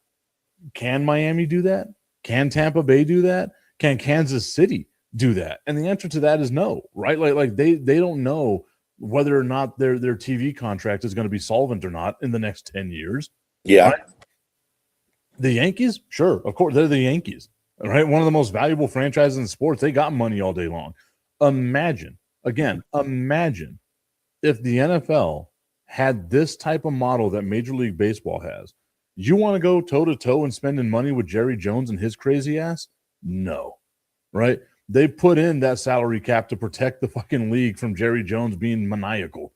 can Miami do that? Can Tampa Bay do that? Can Kansas City do that? And the answer to that is no, right? Like they don't know whether or not their TV contract is going to be solvent or not in the next 10 years. Yeah. Right? The Yankees, sure, of course, they're the Yankees, right? One of the most valuable franchises in sports. They got money all day long. Imagine if the NFL had this type of model that Major League Baseball has. You want to go toe-to-toe and spending money with Jerry Jones and his crazy ass? No, right? They put in that salary cap to protect the fucking league from Jerry Jones being maniacal.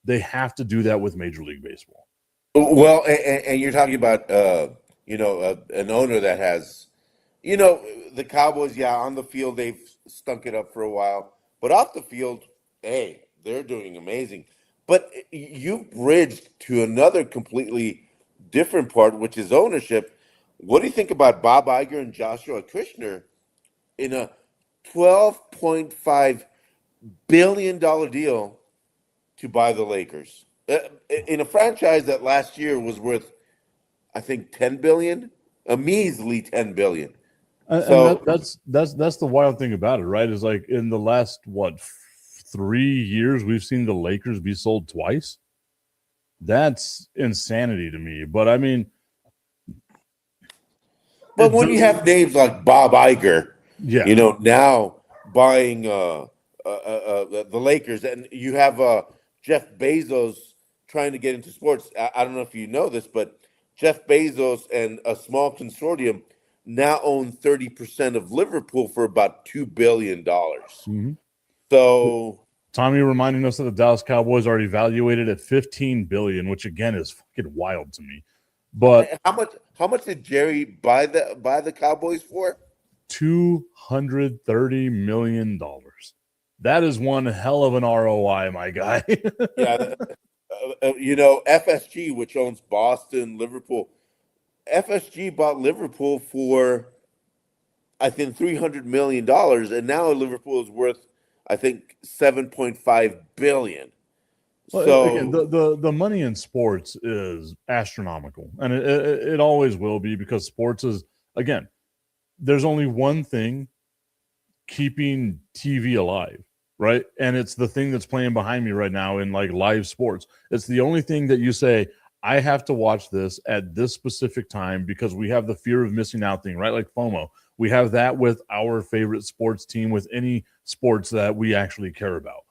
They have to do that with Major League Baseball. Well, and you're talking about, an owner that has, the Cowboys, on the field, they've stunk it up for a while. But off the field, hey, they're doing amazing. But you bridged to another completely different part, which is ownership. What do you think about Bob Iger and Joshua Kushner in a $12.5 billion deal to buy the Lakers? In a franchise that last year was worth, I think, $10 billion, a measly $10 billion. So that's the wild thing about it, right? Is like in the last 3 years, we've seen the Lakers be sold twice. That's insanity to me. But I mean, but when you have names like Bob Iger, now buying the Lakers, and you have Jeff Bezos trying to get into sports. I don't know if you know this, but Jeff Bezos and a small consortium now own 30% of Liverpool for about $2 billion. Mm-hmm. So Tommy reminding us that the Dallas Cowboys are evaluated at $15 billion, which again is fucking wild to me. But how much did Jerry buy the Cowboys for? $230 million. That is one hell of an ROI, my guy. Yeah, FSG, which owns Boston, Liverpool. FSG bought Liverpool for, I think, $300 million, and now Liverpool is worth, I think, $7.5 billion. Well, so again, the money in sports is astronomical, and it always will be, because sports is, again, there's only one thing keeping TV alive, right? And it's the thing that's playing behind me right now in like live sports. It's the only thing that you say, I have to watch this at this specific time because we have the fear of missing out thing, right? Like FOMO. We have that with our favorite sports team, with any sports that we actually care about.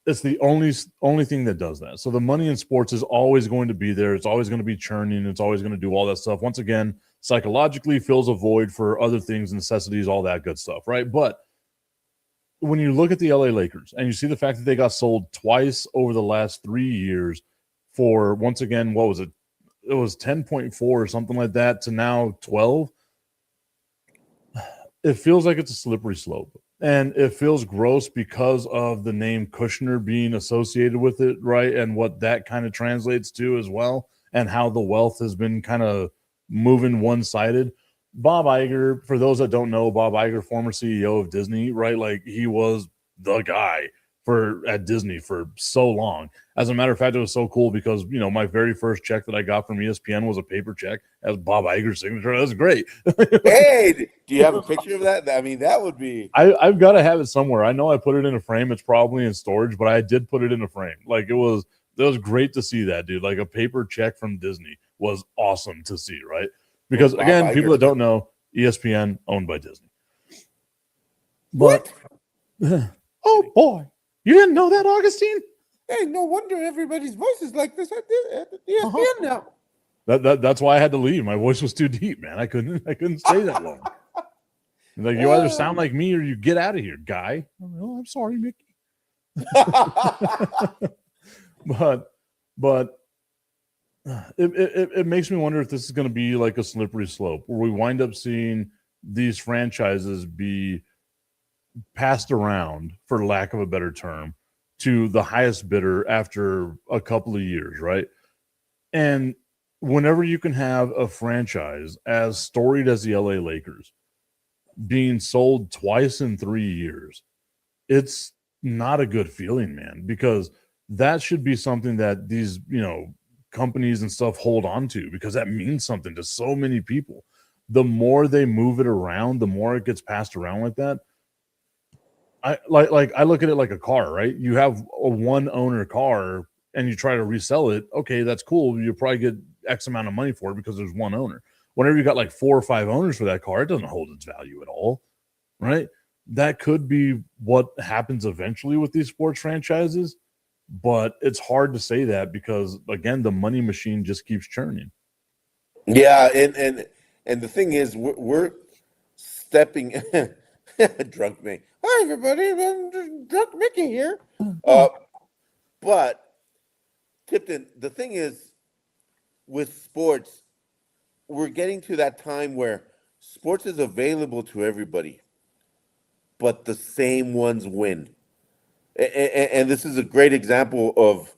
It's the only thing that does that. So the money in sports is always going to be there. It's always going to be churning. It's always going to do all that stuff. Once again, psychologically fills a void for other things, necessities, all that good stuff, right? But when you look at the LA Lakers and you see the fact that they got sold twice over the last 3 years for, once again, what was it? It was 10.4 or something like that to now 12. It feels like it's a slippery slope. And it feels gross because of the name Kushner being associated with it, right? And what that kind of translates to as well, and how the wealth has been kind of moving one-sided. Bob Iger, for those that don't know, Bob Iger, former CEO of Disney, right? Like he was the guy at Disney for so long. As a matter of fact, it was so cool because, my very first check that I got from ESPN was a paper check as Bob Iger's signature. That was great. Hey, do you have a picture of that? I mean, that would be. I've got to have it somewhere. I know I put it in a frame. It's probably in storage, but I did put it in a frame. Like it was great to see that, dude. Like a paper check from Disney was awesome to see, right? Because again, people that don't know, ESPN owned by Disney. But oh boy, you didn't know that, Augustine? Hey, no wonder everybody's voice is like this at ESPN now. That's why I had to leave. My voice was too deep, man. I couldn't stay that long. Like you either sound like me or you get out of here, guy. I'm sorry, Mickey. but it makes me wonder if this is going to be like a slippery slope where we wind up seeing these franchises be passed around, for lack of a better term, to the highest bidder after a couple of years, right? And whenever you can have a franchise as storied as the LA Lakers being sold twice in 3 years, it's not a good feeling, man, because that should be something that these, companies and stuff hold on to, because that means something to so many people. The more they move it around, the more it gets passed around like that. I look at it like a car, right? You have a one owner car and you try to resell it. Okay, that's cool. You probably get X amount of money for it because there's one owner. Whenever you got like 4 or 5 owners for that car, it doesn't hold its value at all, right? That could be what happens eventually with these sports franchises, but it's hard to say that because, again, the money machine just keeps churning. Yeah, and the thing is, we're stepping. Drunk me. Hi, everybody. Drunk Mickey here. But Tipton, the thing is, with sports, we're getting to that time where sports is available to everybody, but the same ones win. And this is a great example of,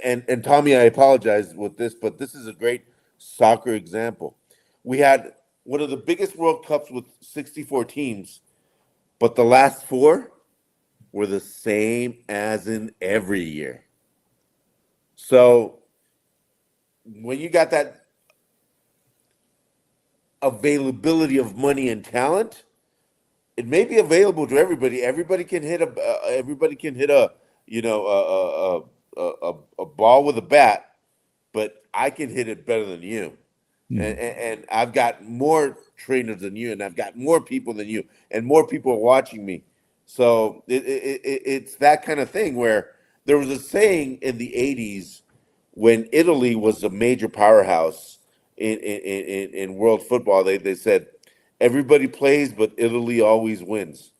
and Tommy, I apologize with this, but this is a great soccer example. We had one of the biggest World Cups with 64 teams, but the last 4 were the same as in every year. So when you got that availability of money and talent, it may be available to everybody. Everybody can hit a ball with a bat, but I can hit it better than you. And I've got more trainers than you, and I've got more people than you, and more people are watching me. So it's that kind of thing where there was a saying in the 80s when Italy was a major powerhouse in world football. They said, everybody plays, but Italy always wins.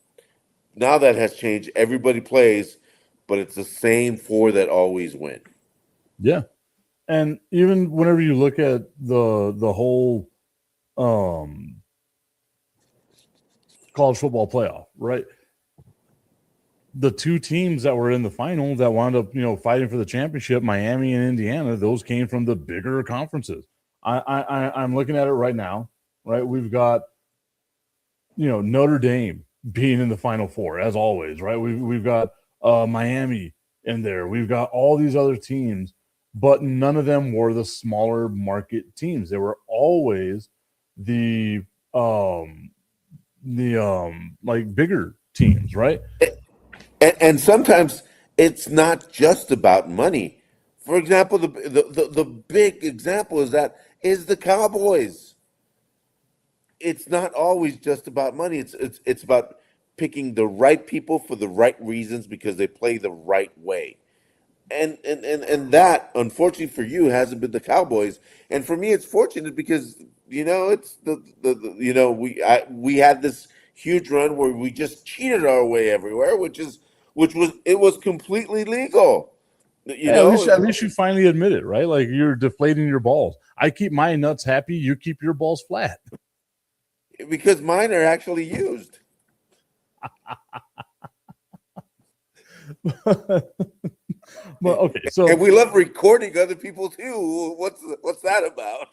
Now that has changed. Everybody plays, but it's the same 4 that always win. Yeah. And even whenever you look at the whole college football playoff, right? The 2 teams that were in the final that wound up, fighting for the championship, Miami and Indiana, those came from the bigger conferences. I'm looking at it right now, right? We've got, Notre Dame being in the Final Four, as always, right? We've got Miami in there. We've got all these other teams, but none of them were the smaller market teams. They were always the bigger teams, right? And sometimes it's not just about money. For example, the big example is the Cowboys. It's not always just about money. It's about picking the right people for the right reasons because they play the right way. And that, unfortunately for you, hasn't been the Cowboys. And for me, it's fortunate because it's we had this huge run where we just cheated our way everywhere, which was completely legal. At least you finally admit it, right? Like you're deflating your balls. I keep my nuts happy. You keep your balls flat. Because mine are actually used. Well, okay, so And we love recording other people too. What's that about?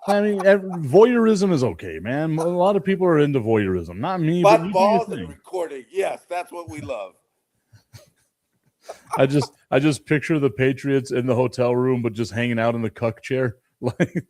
I mean, voyeurism is okay, man. A lot of people are into voyeurism. Not me, but you Butt do your balls and thing. recording. Yes, that's what we love. I just picture the Patriots in the hotel room, but just hanging out in the cuck chair. Like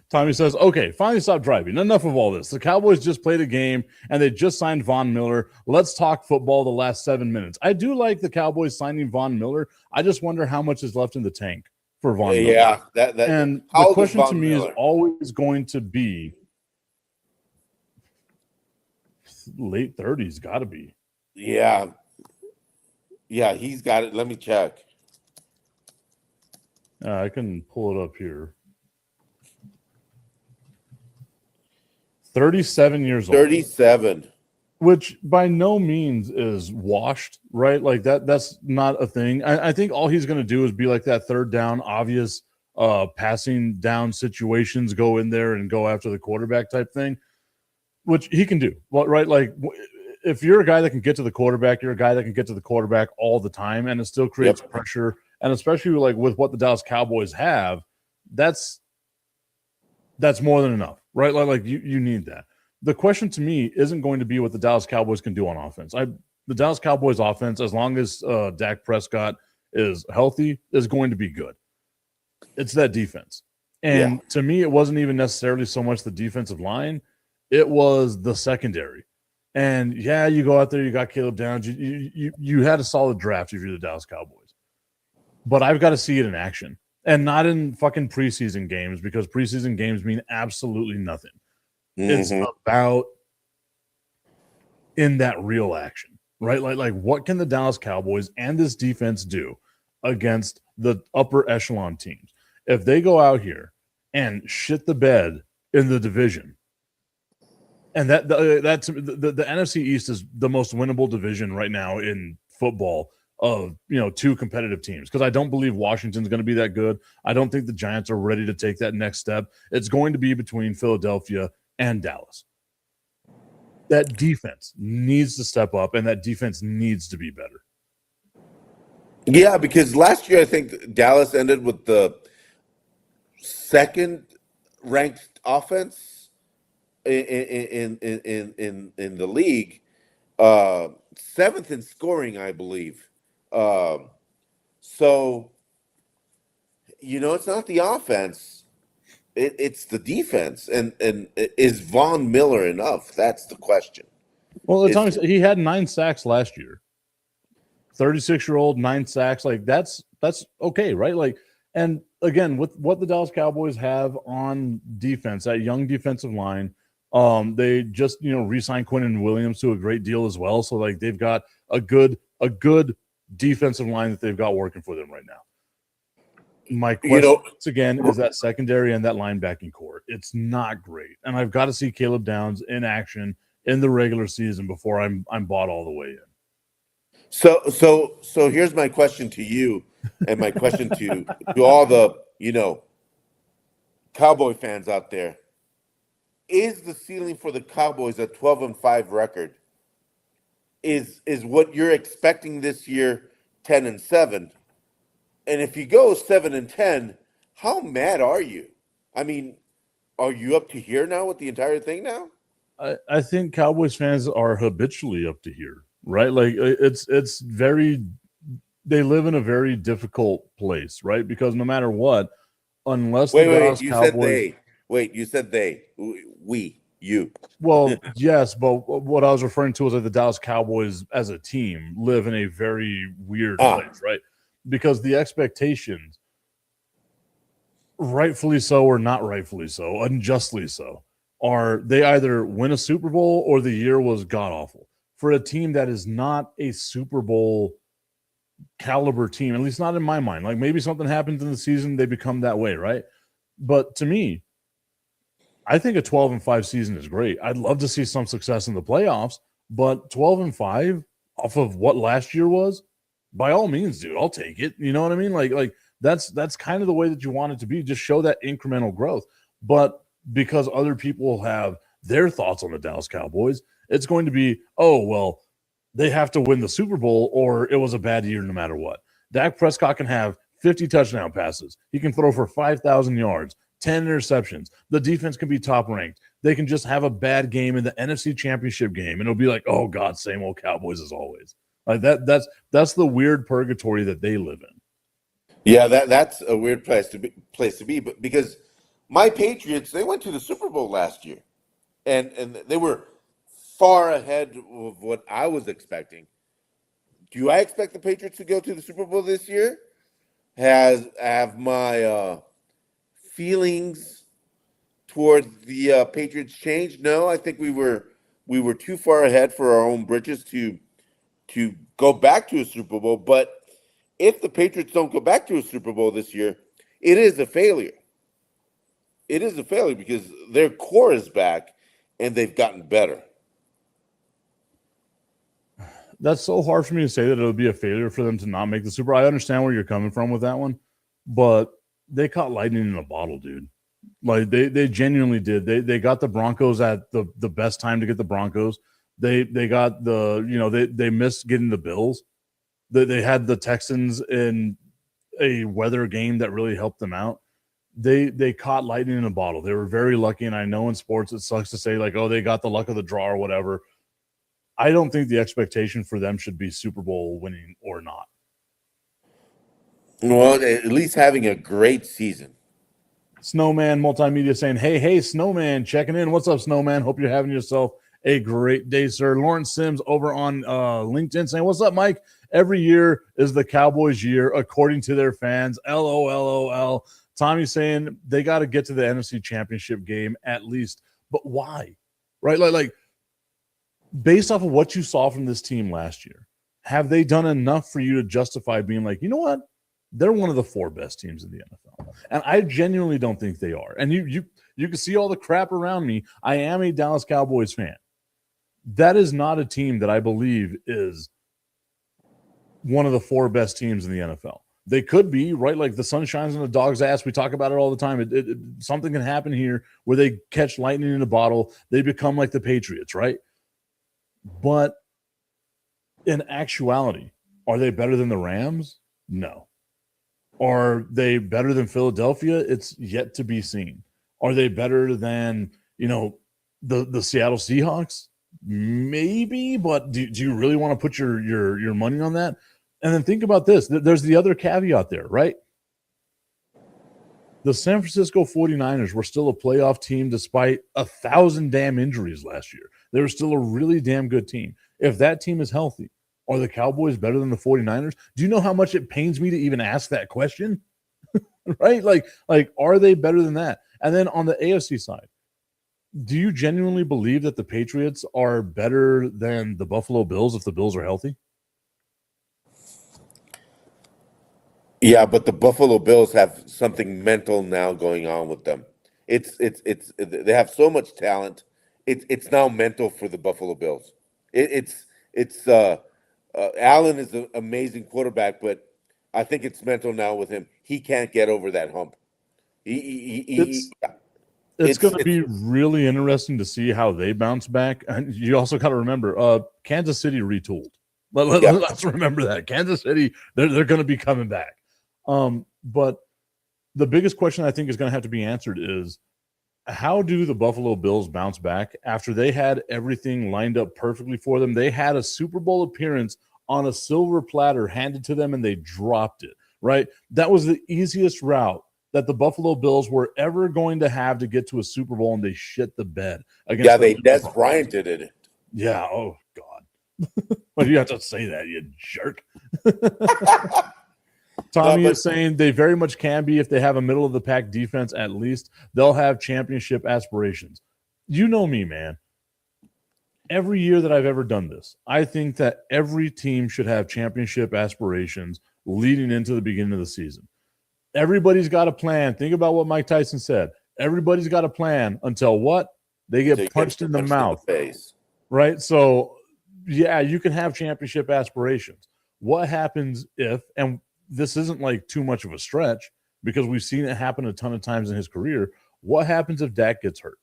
Tommy says, okay, finally stop driving. Enough of all this. The Cowboys just played a game and they just signed Von Miller. Let's talk football the last 7 minutes. I do like the Cowboys signing Von Miller. I just wonder how much is left in the tank for Von Miller. Yeah, And how the old is question to Von me is Miller? always going to be late 30s, got to be. Yeah, he's got it. Let me check. I can pull it up here. 37 years old. 37. Which by no means is washed, right? Like that's not a thing. I think all he's going to do is be like that third down, obvious passing down situations, go in there and go after the quarterback type thing, which he can do, right? Like if you're a guy that can get to the quarterback, you're a guy that can get to the quarterback all the time, and it still creates pressure. And especially like with what the Dallas Cowboys have, that's more than enough, right? Like you need that. The question to me isn't going to be what the Dallas Cowboys can do on offense. The Dallas Cowboys offense, as long as Dak Prescott is healthy, is going to be good. It's that defense. And to me, it wasn't even necessarily so much the defensive line. It was the secondary. And yeah, you go out there, you got Caleb Downs. You had a solid draft if you're the Dallas Cowboys. But I've got to see it in action. And not in fucking preseason games, because preseason games mean absolutely nothing. It's about in that real action, right? Like what can the Dallas Cowboys and this defense do against the upper echelon teams? If they go out here and shit the bed in the division, and that's the NFC East is the most winnable division right now in football of two competitive teams, because I don't believe Washington's going to be that good. I don't think the Giants are ready to take that next step. It's going to be between Philadelphia and Dallas. That defense needs to step up, and that defense needs to be better. Yeah, because last year I think Dallas ended with the second ranked offense in the league, seventh in scoring, I believe. So it's not the offense. It's the defense, and is Von Miller enough? That's the question. Well, he had 9 sacks last year. 36-year-old, 9 sacks, like that's okay, right? Like, and again, with what the Dallas Cowboys have on defense, that young defensive line, they just re-signed Quinnen Williams to a great deal as well. So like they've got a good defensive line that they've got working for them right now. My question once again is that secondary and that linebacking core. It's not great, and I've got to see Caleb Downs in action in the regular season before I'm bought all the way in. So here's my question to you, and my question to all the Cowboy fans out there: is the ceiling for the Cowboys a 12-5 record? Is what you're expecting this year 10-7? And if you go 7-10, how mad are you? I mean, are you up to here now with the entire thing now? I think Cowboys fans are habitually up to here, right? Like it's very, they live in a very difficult place, right? Because no matter what, unless wait, you Cowboys, said they. Wait, you said they. You. Well, yes, but what I was referring to was that the Dallas Cowboys as a team live in a very weird place, right? Because the expectations, rightfully so or not rightfully so, unjustly so, are they either win a Super Bowl or the year was god-awful. For a team that is not a Super Bowl caliber team, at least not in my mind. Like maybe something happens in the season, they become that way, right? But to me, I think a 12-5 season is great. I'd love to see some success in the playoffs, but 12-5 off of what last year was, by all means, dude, I'll take it. You know what I mean? Like that's kind of the way that you want it to be. Just show that incremental growth. But because other people have their thoughts on the Dallas Cowboys, it's going to be, oh, well, they have to win the Super Bowl or it was a bad year no matter what. Dak Prescott can have 50 touchdown passes. He can throw for 5,000 yards, 10 interceptions. The defense can be top ranked. They can just have a bad game in the NFC Championship game, and it'll be like, oh, God, same old Cowboys as always. Like that's the weird purgatory that they live in. Yeah, that's a weird place to be, but because my Patriots, they went to the Super Bowl last year, and they were far ahead of what I was expecting. Do I expect the Patriots to go to the Super Bowl this year? Have my feelings toward the Patriots changed? No, I think we were too far ahead for our own britches to go back to a Super Bowl. But if the Patriots don't go back to a Super Bowl this year, it is a failure. It is a failure because their core is back and they've gotten better. That's so hard for me to say that it'll be a failure for them to not make the Super Bowl. I understand where you're coming from with that one, but they caught lightning in a bottle, dude. Like they genuinely did. They got the Broncos at the best time to get the Broncos. They got they missed getting the Bills. They had the Texans in a weather game that really helped them out. They caught lightning in a bottle. They were very lucky, and I know in sports it sucks to say like, oh, they got the luck of the draw or whatever. I don't think the expectation for them should be Super Bowl winning or not. Well, at least having a great season. Snowman Multimedia saying, hey, Snowman, checking in. What's up, Snowman? Hope you're having yourself a great day, sir. Lawrence Sims over on LinkedIn saying, what's up, Mike? Every year is the Cowboys' year, according to their fans. LOL. Tommy saying they got to get to the NFC Championship game at least. But why? Right? Like, based off of what you saw from this team last year, have they done enough for you to justify being like, you know what? They're one of the 4 best teams in the NFL. And I genuinely don't think they are. And you can see all the crap around me. I am a Dallas Cowboys fan. That is not a team that I believe is one of the 4 best teams in the NFL. They could be, right? Like the sun shines on the dog's ass. We talk about it all the time. Something can happen here where they catch lightning in a bottle. They become like the Patriots, right? But in actuality, are they better than the Rams? No. Are they better than Philadelphia? It's yet to be seen. Are they better than, the Seattle Seahawks? Maybe, but do you really want to put your money on that? And then think about this. There's the other caveat there, right? The San Francisco 49ers were still a playoff team despite 1,000 damn injuries last year. They were still a really damn good team. If that team is healthy, are the Cowboys better than the 49ers? Do you know how much it pains me to even ask that question? Right? Like, are they better than that? And then on the AFC side, do you genuinely believe that the Patriots are better than the Buffalo Bills if the Bills are healthy? Yeah, but the Buffalo Bills have something mental now going on with them. It's they have so much talent. It's now mental for the Buffalo Bills. Allen is an amazing quarterback, but I think it's mental now with him. He can't get over that hump. It's going to be really interesting to see how they bounce back. And you also got to remember, Kansas City retooled. Let's remember that. Kansas City, they're going to be coming back. But the biggest question I think is going to have to be answered is, how do the Buffalo Bills bounce back after they had everything lined up perfectly for them? They had a Super Bowl appearance on a silver platter handed to them, and they dropped it, right? That was the easiest route that the Buffalo Bills were ever going to have to get to a Super Bowl, and they shit the bed. They Des Bryant did it. Yeah, oh, God. Why do you have to say that, you jerk? Tommy is saying they very much can be if they have a middle-of-the-pack defense at least. They'll have championship aspirations. You know me, man. Every year that I've ever done this, I think that every team should have championship aspirations leading into the beginning of the season. Everybody's got a plan. Think about what Mike Tyson said. Everybody's got a plan until what? They get punched in the mouth. Face. Right? So, yeah, you can have championship aspirations. What happens if, and this isn't like too much of a stretch because we've seen it happen a ton of times in his career, What happens if Dak gets hurt?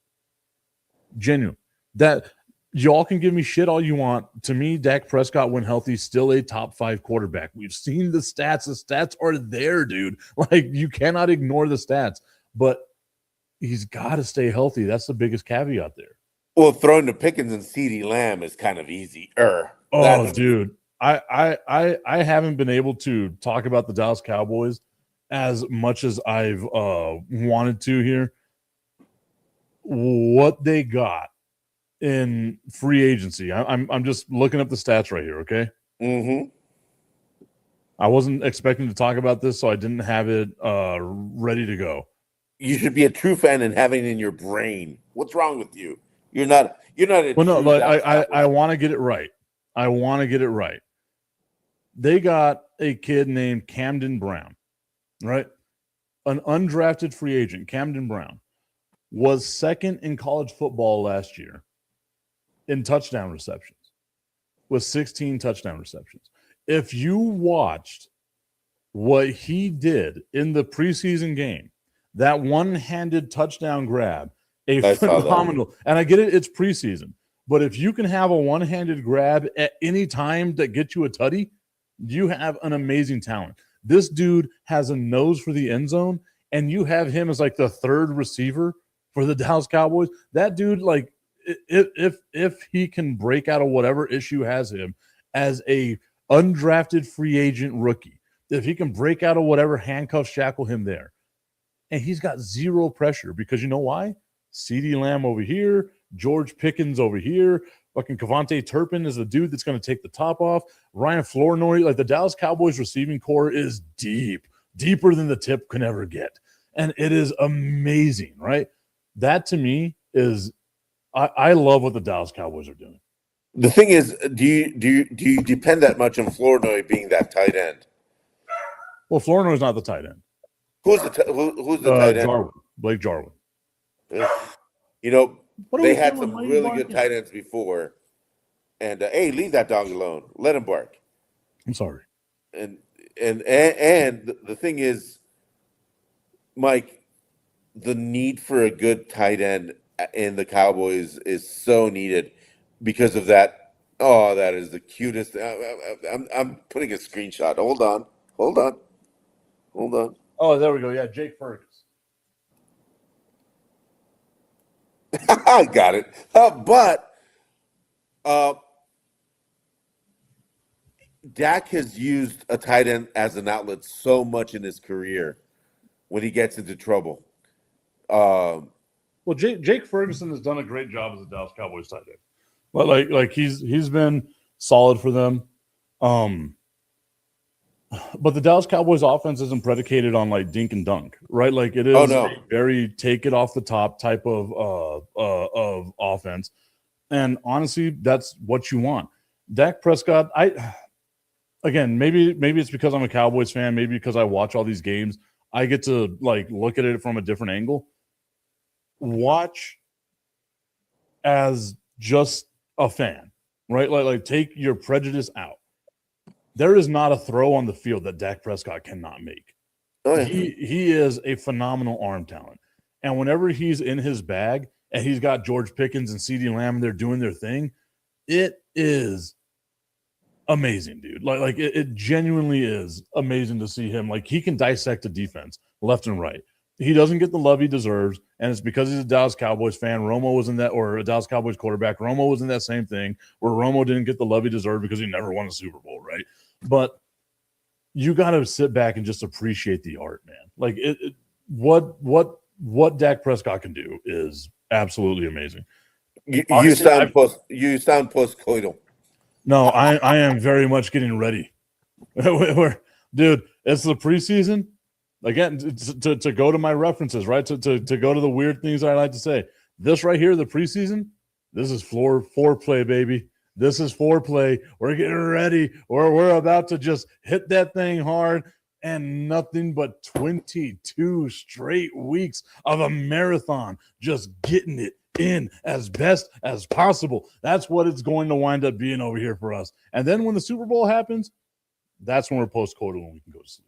Genuine. That y'all can give me shit all you want. To me, Dak Prescott, when healthy, still a top 5 quarterback. We've seen the stats. The stats are there, dude. Like, you cannot ignore the stats. But he's got to stay healthy. That's the biggest caveat there. Well, throwing to Pickens and CeeDee Lamb is kind of easy. Oh, dude. I haven't been able to talk about the Dallas Cowboys as much as I've wanted to here. What they got in free agency. I'm just looking up the stats right here, okay? Mm-hmm. I wasn't expecting to talk about this, so I didn't have it ready to go. You should be a true fan and having it in your brain. What's wrong with you? You're not. Well, no, like, I want to get it right. I want to get it right. They got a kid named Camden Brown, right? An undrafted free agent, Camden Brown, was second in college football last year in touchdown receptions, with 16 touchdown receptions. If you watched what he did in the preseason game, that one-handed touchdown grab, phenomenal. And I get it, it's preseason. But if you can have a one-handed grab at any time that gets you a tutty, you have an amazing talent. This dude has a nose for the end zone, and you have him as like the third receiver for the Dallas Cowboys. That dude, like, if he can break out of whatever issue has him as a undrafted free agent rookie, if he can break out of whatever handcuffs shackle him there, and he's got zero pressure, because you know why? CeeDee Lamb over here, George Pickens over here, fucking Kevontae Turpin is the dude that's going to take the top off. Ryan Flournoy, like, the Dallas Cowboys receiving core is deep, deeper than the tip can ever get. And it is amazing, right? That to me is, I love what the Dallas Cowboys are doing. The thing is, do you depend that much on Flournoy being that tight end? Well, Flournoy's not the tight end. Who's the tight end? Jarwin, Blake Jarwin. You know, they had doing? some Why are you really barking? good tight ends before. And hey, leave that dog alone. Let him bark. I'm sorry. And the thing is, Mike, the need for a good tight end in the Cowboys is so needed because of that. Oh, that is the cutest. I'm putting a screenshot. Hold on. Oh, there we go. Yeah, Jake Fergus. I got it. But Dak has used a tight end as an outlet so much in his career when he gets into trouble. Well, Jake Ferguson has done a great job as a Dallas Cowboys tight end. But like he's been solid for them. But the Dallas Cowboys offense isn't predicated on like dink and dunk, right? Like it is a very take it off the top type of offense. And honestly, that's what you want. Dak Prescott, maybe it's because I'm a Cowboys fan, maybe because I watch all these games, I get to like look at it from a different angle. Watch as just a fan, right? Like take your prejudice out. There is not a throw on the field that Dak Prescott cannot make. Oh, yeah. He is a phenomenal arm talent. And whenever he's in his bag and he's got George Pickens and CeeDee Lamb and they're doing their thing, it is amazing, dude. Like it genuinely is amazing to see him. Like he can dissect a defense left and right. He doesn't get the love he deserves, and it's because he's a Dallas Cowboys fan. Romo was in that, or a Dallas Cowboys quarterback. Romo was in that same thing where Romo didn't get the love he deserved because he never won a Super Bowl, right? But you got to sit back and just appreciate the art, man. Like what Dak Prescott can do is absolutely amazing. You sound post-coital. No, I am very much getting ready. Dude, it's the preseason. Again, to go to my references, right? To go to the weird things I like to say. This right here, the preseason, this is foreplay, baby. This is foreplay. We're getting ready. We're about to just hit that thing hard, and nothing but 22 straight weeks of a marathon, just getting it in as best as possible. That's what it's going to wind up being over here for us. And then when the Super Bowl happens, that's when we're post-coital and we can go to sleep.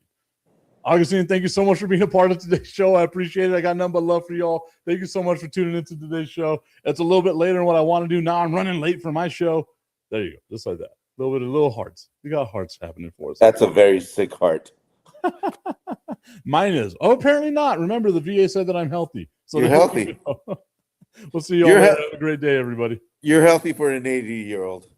Augustine, thank you so much for being a part of today's show. I appreciate it. I got nothing but love for y'all. Thank you so much for tuning into today's show. It's a little bit later than what I want to do now. I'm running late for my show. There you go. Just like that. A little bit of little hearts. We got hearts happening for us. That's a very sick heart. Mine is. Oh, apparently not. Remember, the VA said that I'm healthy. So You're healthy. We'll see you all later. Have a great day, everybody. You're healthy for an 80-year-old.